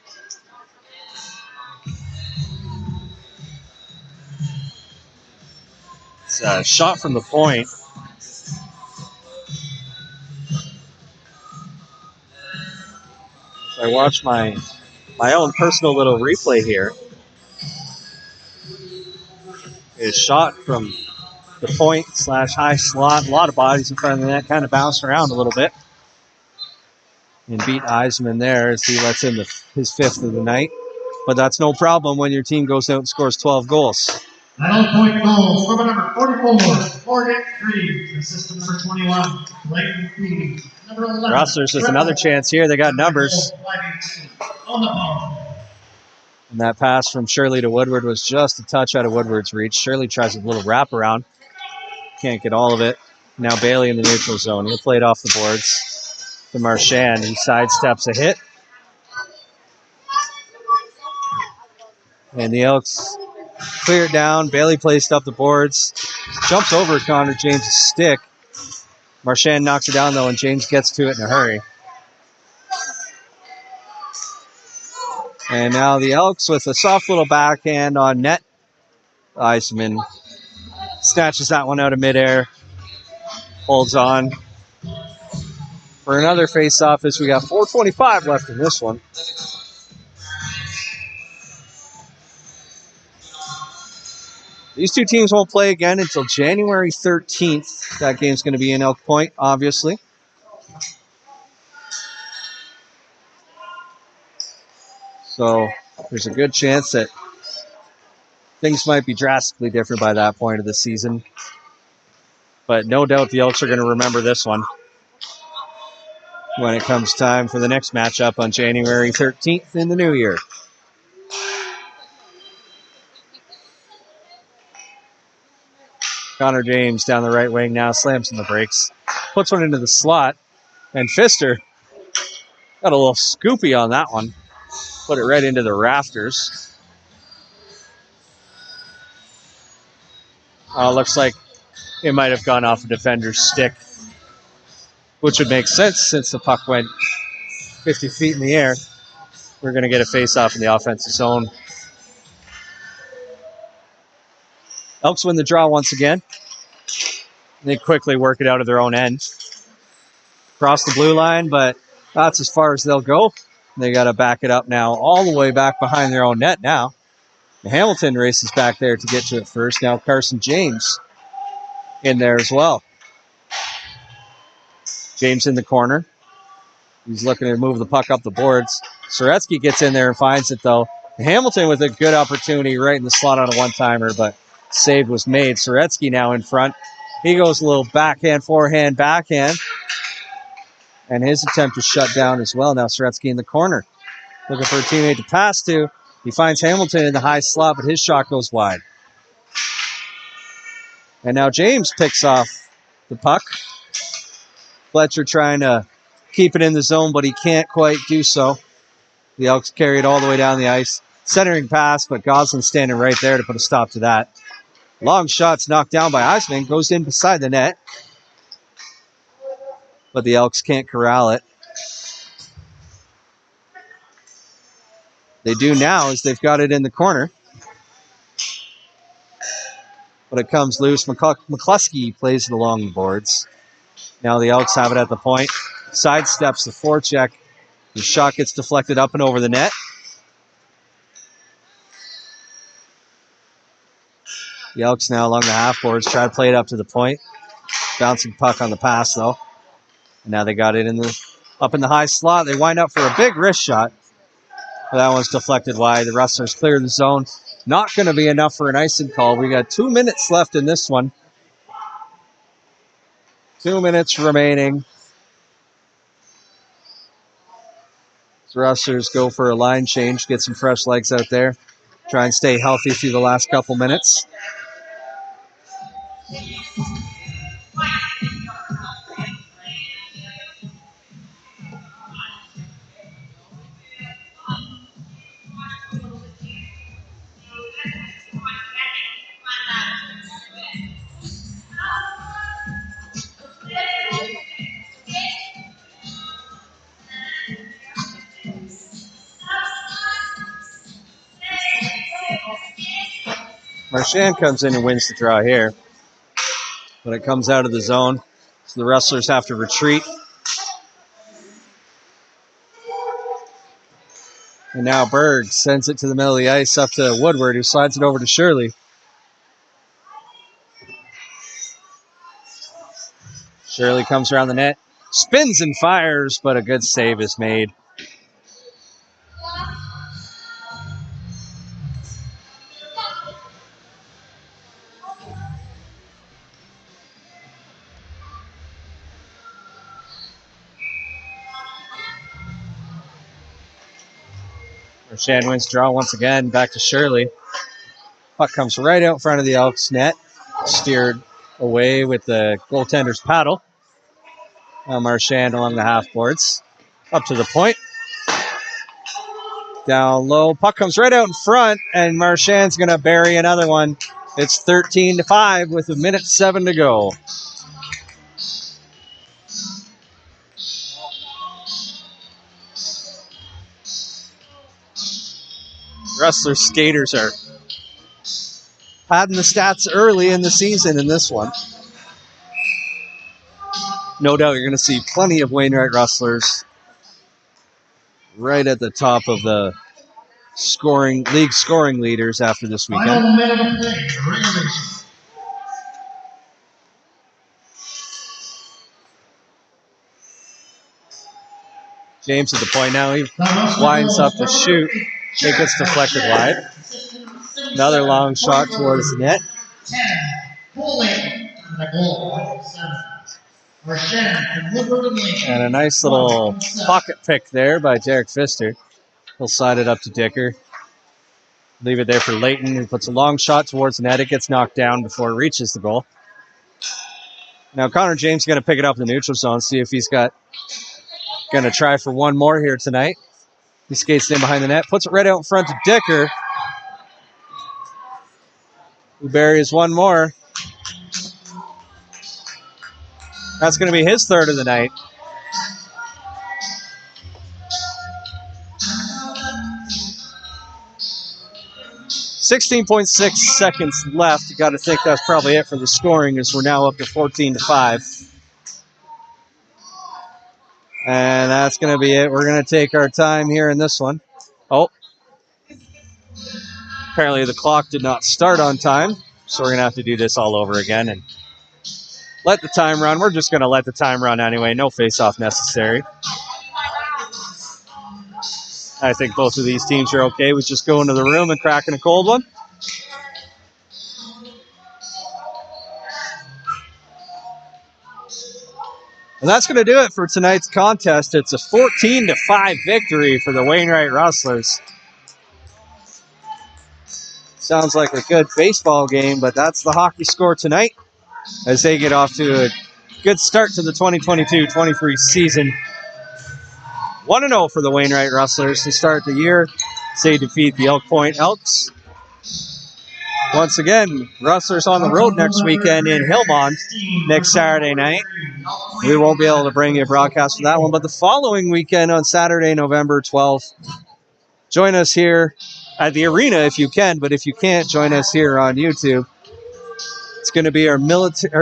It's a shot from the point. I watch my own personal little replay here. Is shot from the point / high slot. A lot of bodies in front of the net, kind of bounced around a little bit. And beat Eisman there as he lets in his 5th of the night. But that's no problem when your team goes out and scores 12 goals. 9 point goals from number 44, Morgan Creed, assistant number 21, Clayton Creed, number 11. Rustlers with another chance here. They got numbers. On the power. And that pass from Shirley to Woodward was just a touch out of Woodward's reach. Shirley tries a little wraparound. Can't get all of it. Now Bailey in the neutral zone. He'll play it off the boards to Marchand. He sidesteps a hit. And the Elks clear it down. Bailey placed up the boards. Jumps over Connor James' stick. Marchand knocks it down, though, and James gets to it in a hurry. And now the Elks with a soft little backhand on net. Eisman snatches that one out of midair. Holds on for another face-off as we got 4:25 left in this one. These two teams won't play again until January 13th. That game's going to be in Elk Point, obviously. So there's a good chance that things might be drastically different by that point of the season. But no doubt the Elks are going to remember this one when it comes time for the next matchup on January 13th in the new year. Connor James down the right wing now, slams in the brakes, puts one into the slot, and Pfister got a little scoopy on that one. Put it right into the rafters. Looks like it might have gone off a defender's stick, which would make sense since the puck went 50 feet in the air. We're going to get a face-off in the offensive zone. Elks win the draw once again. They quickly work it out of their own end. Cross the blue line, but that's as far as they'll go. They got to back it up now, all the way back behind their own net now. Hamilton races back there to get to it first. Now Carson James in there as well. James in the corner. He's looking to move the puck up the boards. Soretsky gets in there and finds it, though. Hamilton with a good opportunity right in the slot on a one-timer, but save was made. Soretsky now in front. He goes a little backhand, forehand, backhand. And his attempt is shut down as well. Now Soretsky in the corner. Looking for a teammate to pass to. He finds Hamilton in the high slot, but his shot goes wide. And now James picks off the puck. Fletcher trying to keep it in the zone, but he can't quite do so. The Elks carry it all the way down the ice. Centering pass, but Goslin standing right there to put a stop to that. Long shot's knocked down by Eisman. Goes in beside the net. But the Elks can't corral it. They do now as they've got it in the corner. But it comes loose. McCluskey plays it along the boards. Now the Elks have it at the point. Sidesteps the forecheck. The shot gets deflected up and over the net. The Elks now along the half boards try to play it up to the point. Bouncing puck on the pass though. And now they got it up in the high slot. They wind up for a big wrist shot. But that one's deflected wide. The Rustlers clear the zone. Not going to be enough for an icing call. We got 2 minutes left in this one. 2 minutes remaining. The Rustlers go for a line change, get some fresh legs out there. Try and stay healthy through the last couple minutes. Marchand comes in and wins the draw here. But it comes out of the zone, so the Rustlers have to retreat. And now Berg sends it to the middle of the ice up to Woodward, who slides it over to Shirley. Shirley comes around the net, spins and fires, but a good save is made. Marchand wins draw once again, back to Shirley. Puck comes right out in front of the Elks net. Steered away with the goaltender's paddle. Now Marchand along the half boards. Up to the point. Down low. Puck comes right out in front, and Marchand's going to bury another one. It's 13-5 with 1:07 to go. Rustlers skaters are padding the stats early in the season in this one. No doubt you're going to see plenty of Wainwright Rustlers right at the top of the league scoring leaders after this weekend. James at the point now. He winds up to shoot. It gets deflected wide. Another long shot towards the net. And a nice little pocket pick there by Derek Pfister. He'll slide it up to Dicker. Leave it there for Layton, who puts a long shot towards the net. It gets knocked down before it reaches the goal. Now Connor James is going to pick it up in the neutral zone, see if he's going to try for one more here tonight. He skates in behind the net, puts it right out in front to Dicker, who buries one more. That's going to be his third of the night. 16.6 seconds left. You got to think that's probably it for the scoring, as we're now up to 14-5. And that's going to be it. We're going to take our time here in this one. Oh. Apparently the clock did not start on time, so we're going to have to do this all over again and let the time run. We're just going to let the time run anyway. No face-off necessary. I think both of these teams are okay with just going to the room and cracking a cold one. And that's going to do it for tonight's contest. It's a 14-5 victory for the Wainwright Rustlers. Sounds like a good baseball game, but that's the hockey score tonight as they get off to a good start to the 2022-23 season. 1-0 for the Wainwright Rustlers to start the year. They defeat the Elk Point Elks. Once again, Rustlers on the road next weekend in Hillmond next Saturday night. We won't be able to bring you a broadcast for that one, but the following weekend on Saturday, November 12th, join us here at the arena if you can, but if you can't, join us here on YouTube. It's going to be our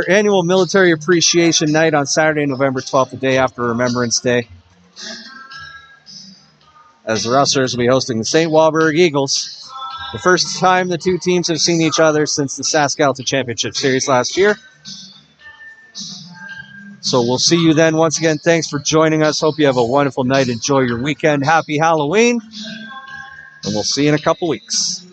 annual military appreciation night on Saturday, November 12th, the day after Remembrance Day, as the Rustlers will be hosting the St. Walburg Eagles. The first time the two teams have seen each other since the SaskAlta Championship Series last year. So we'll see you then. Once again, thanks for joining us. Hope you have a wonderful night. Enjoy your weekend. Happy Halloween. And we'll see you in a couple weeks.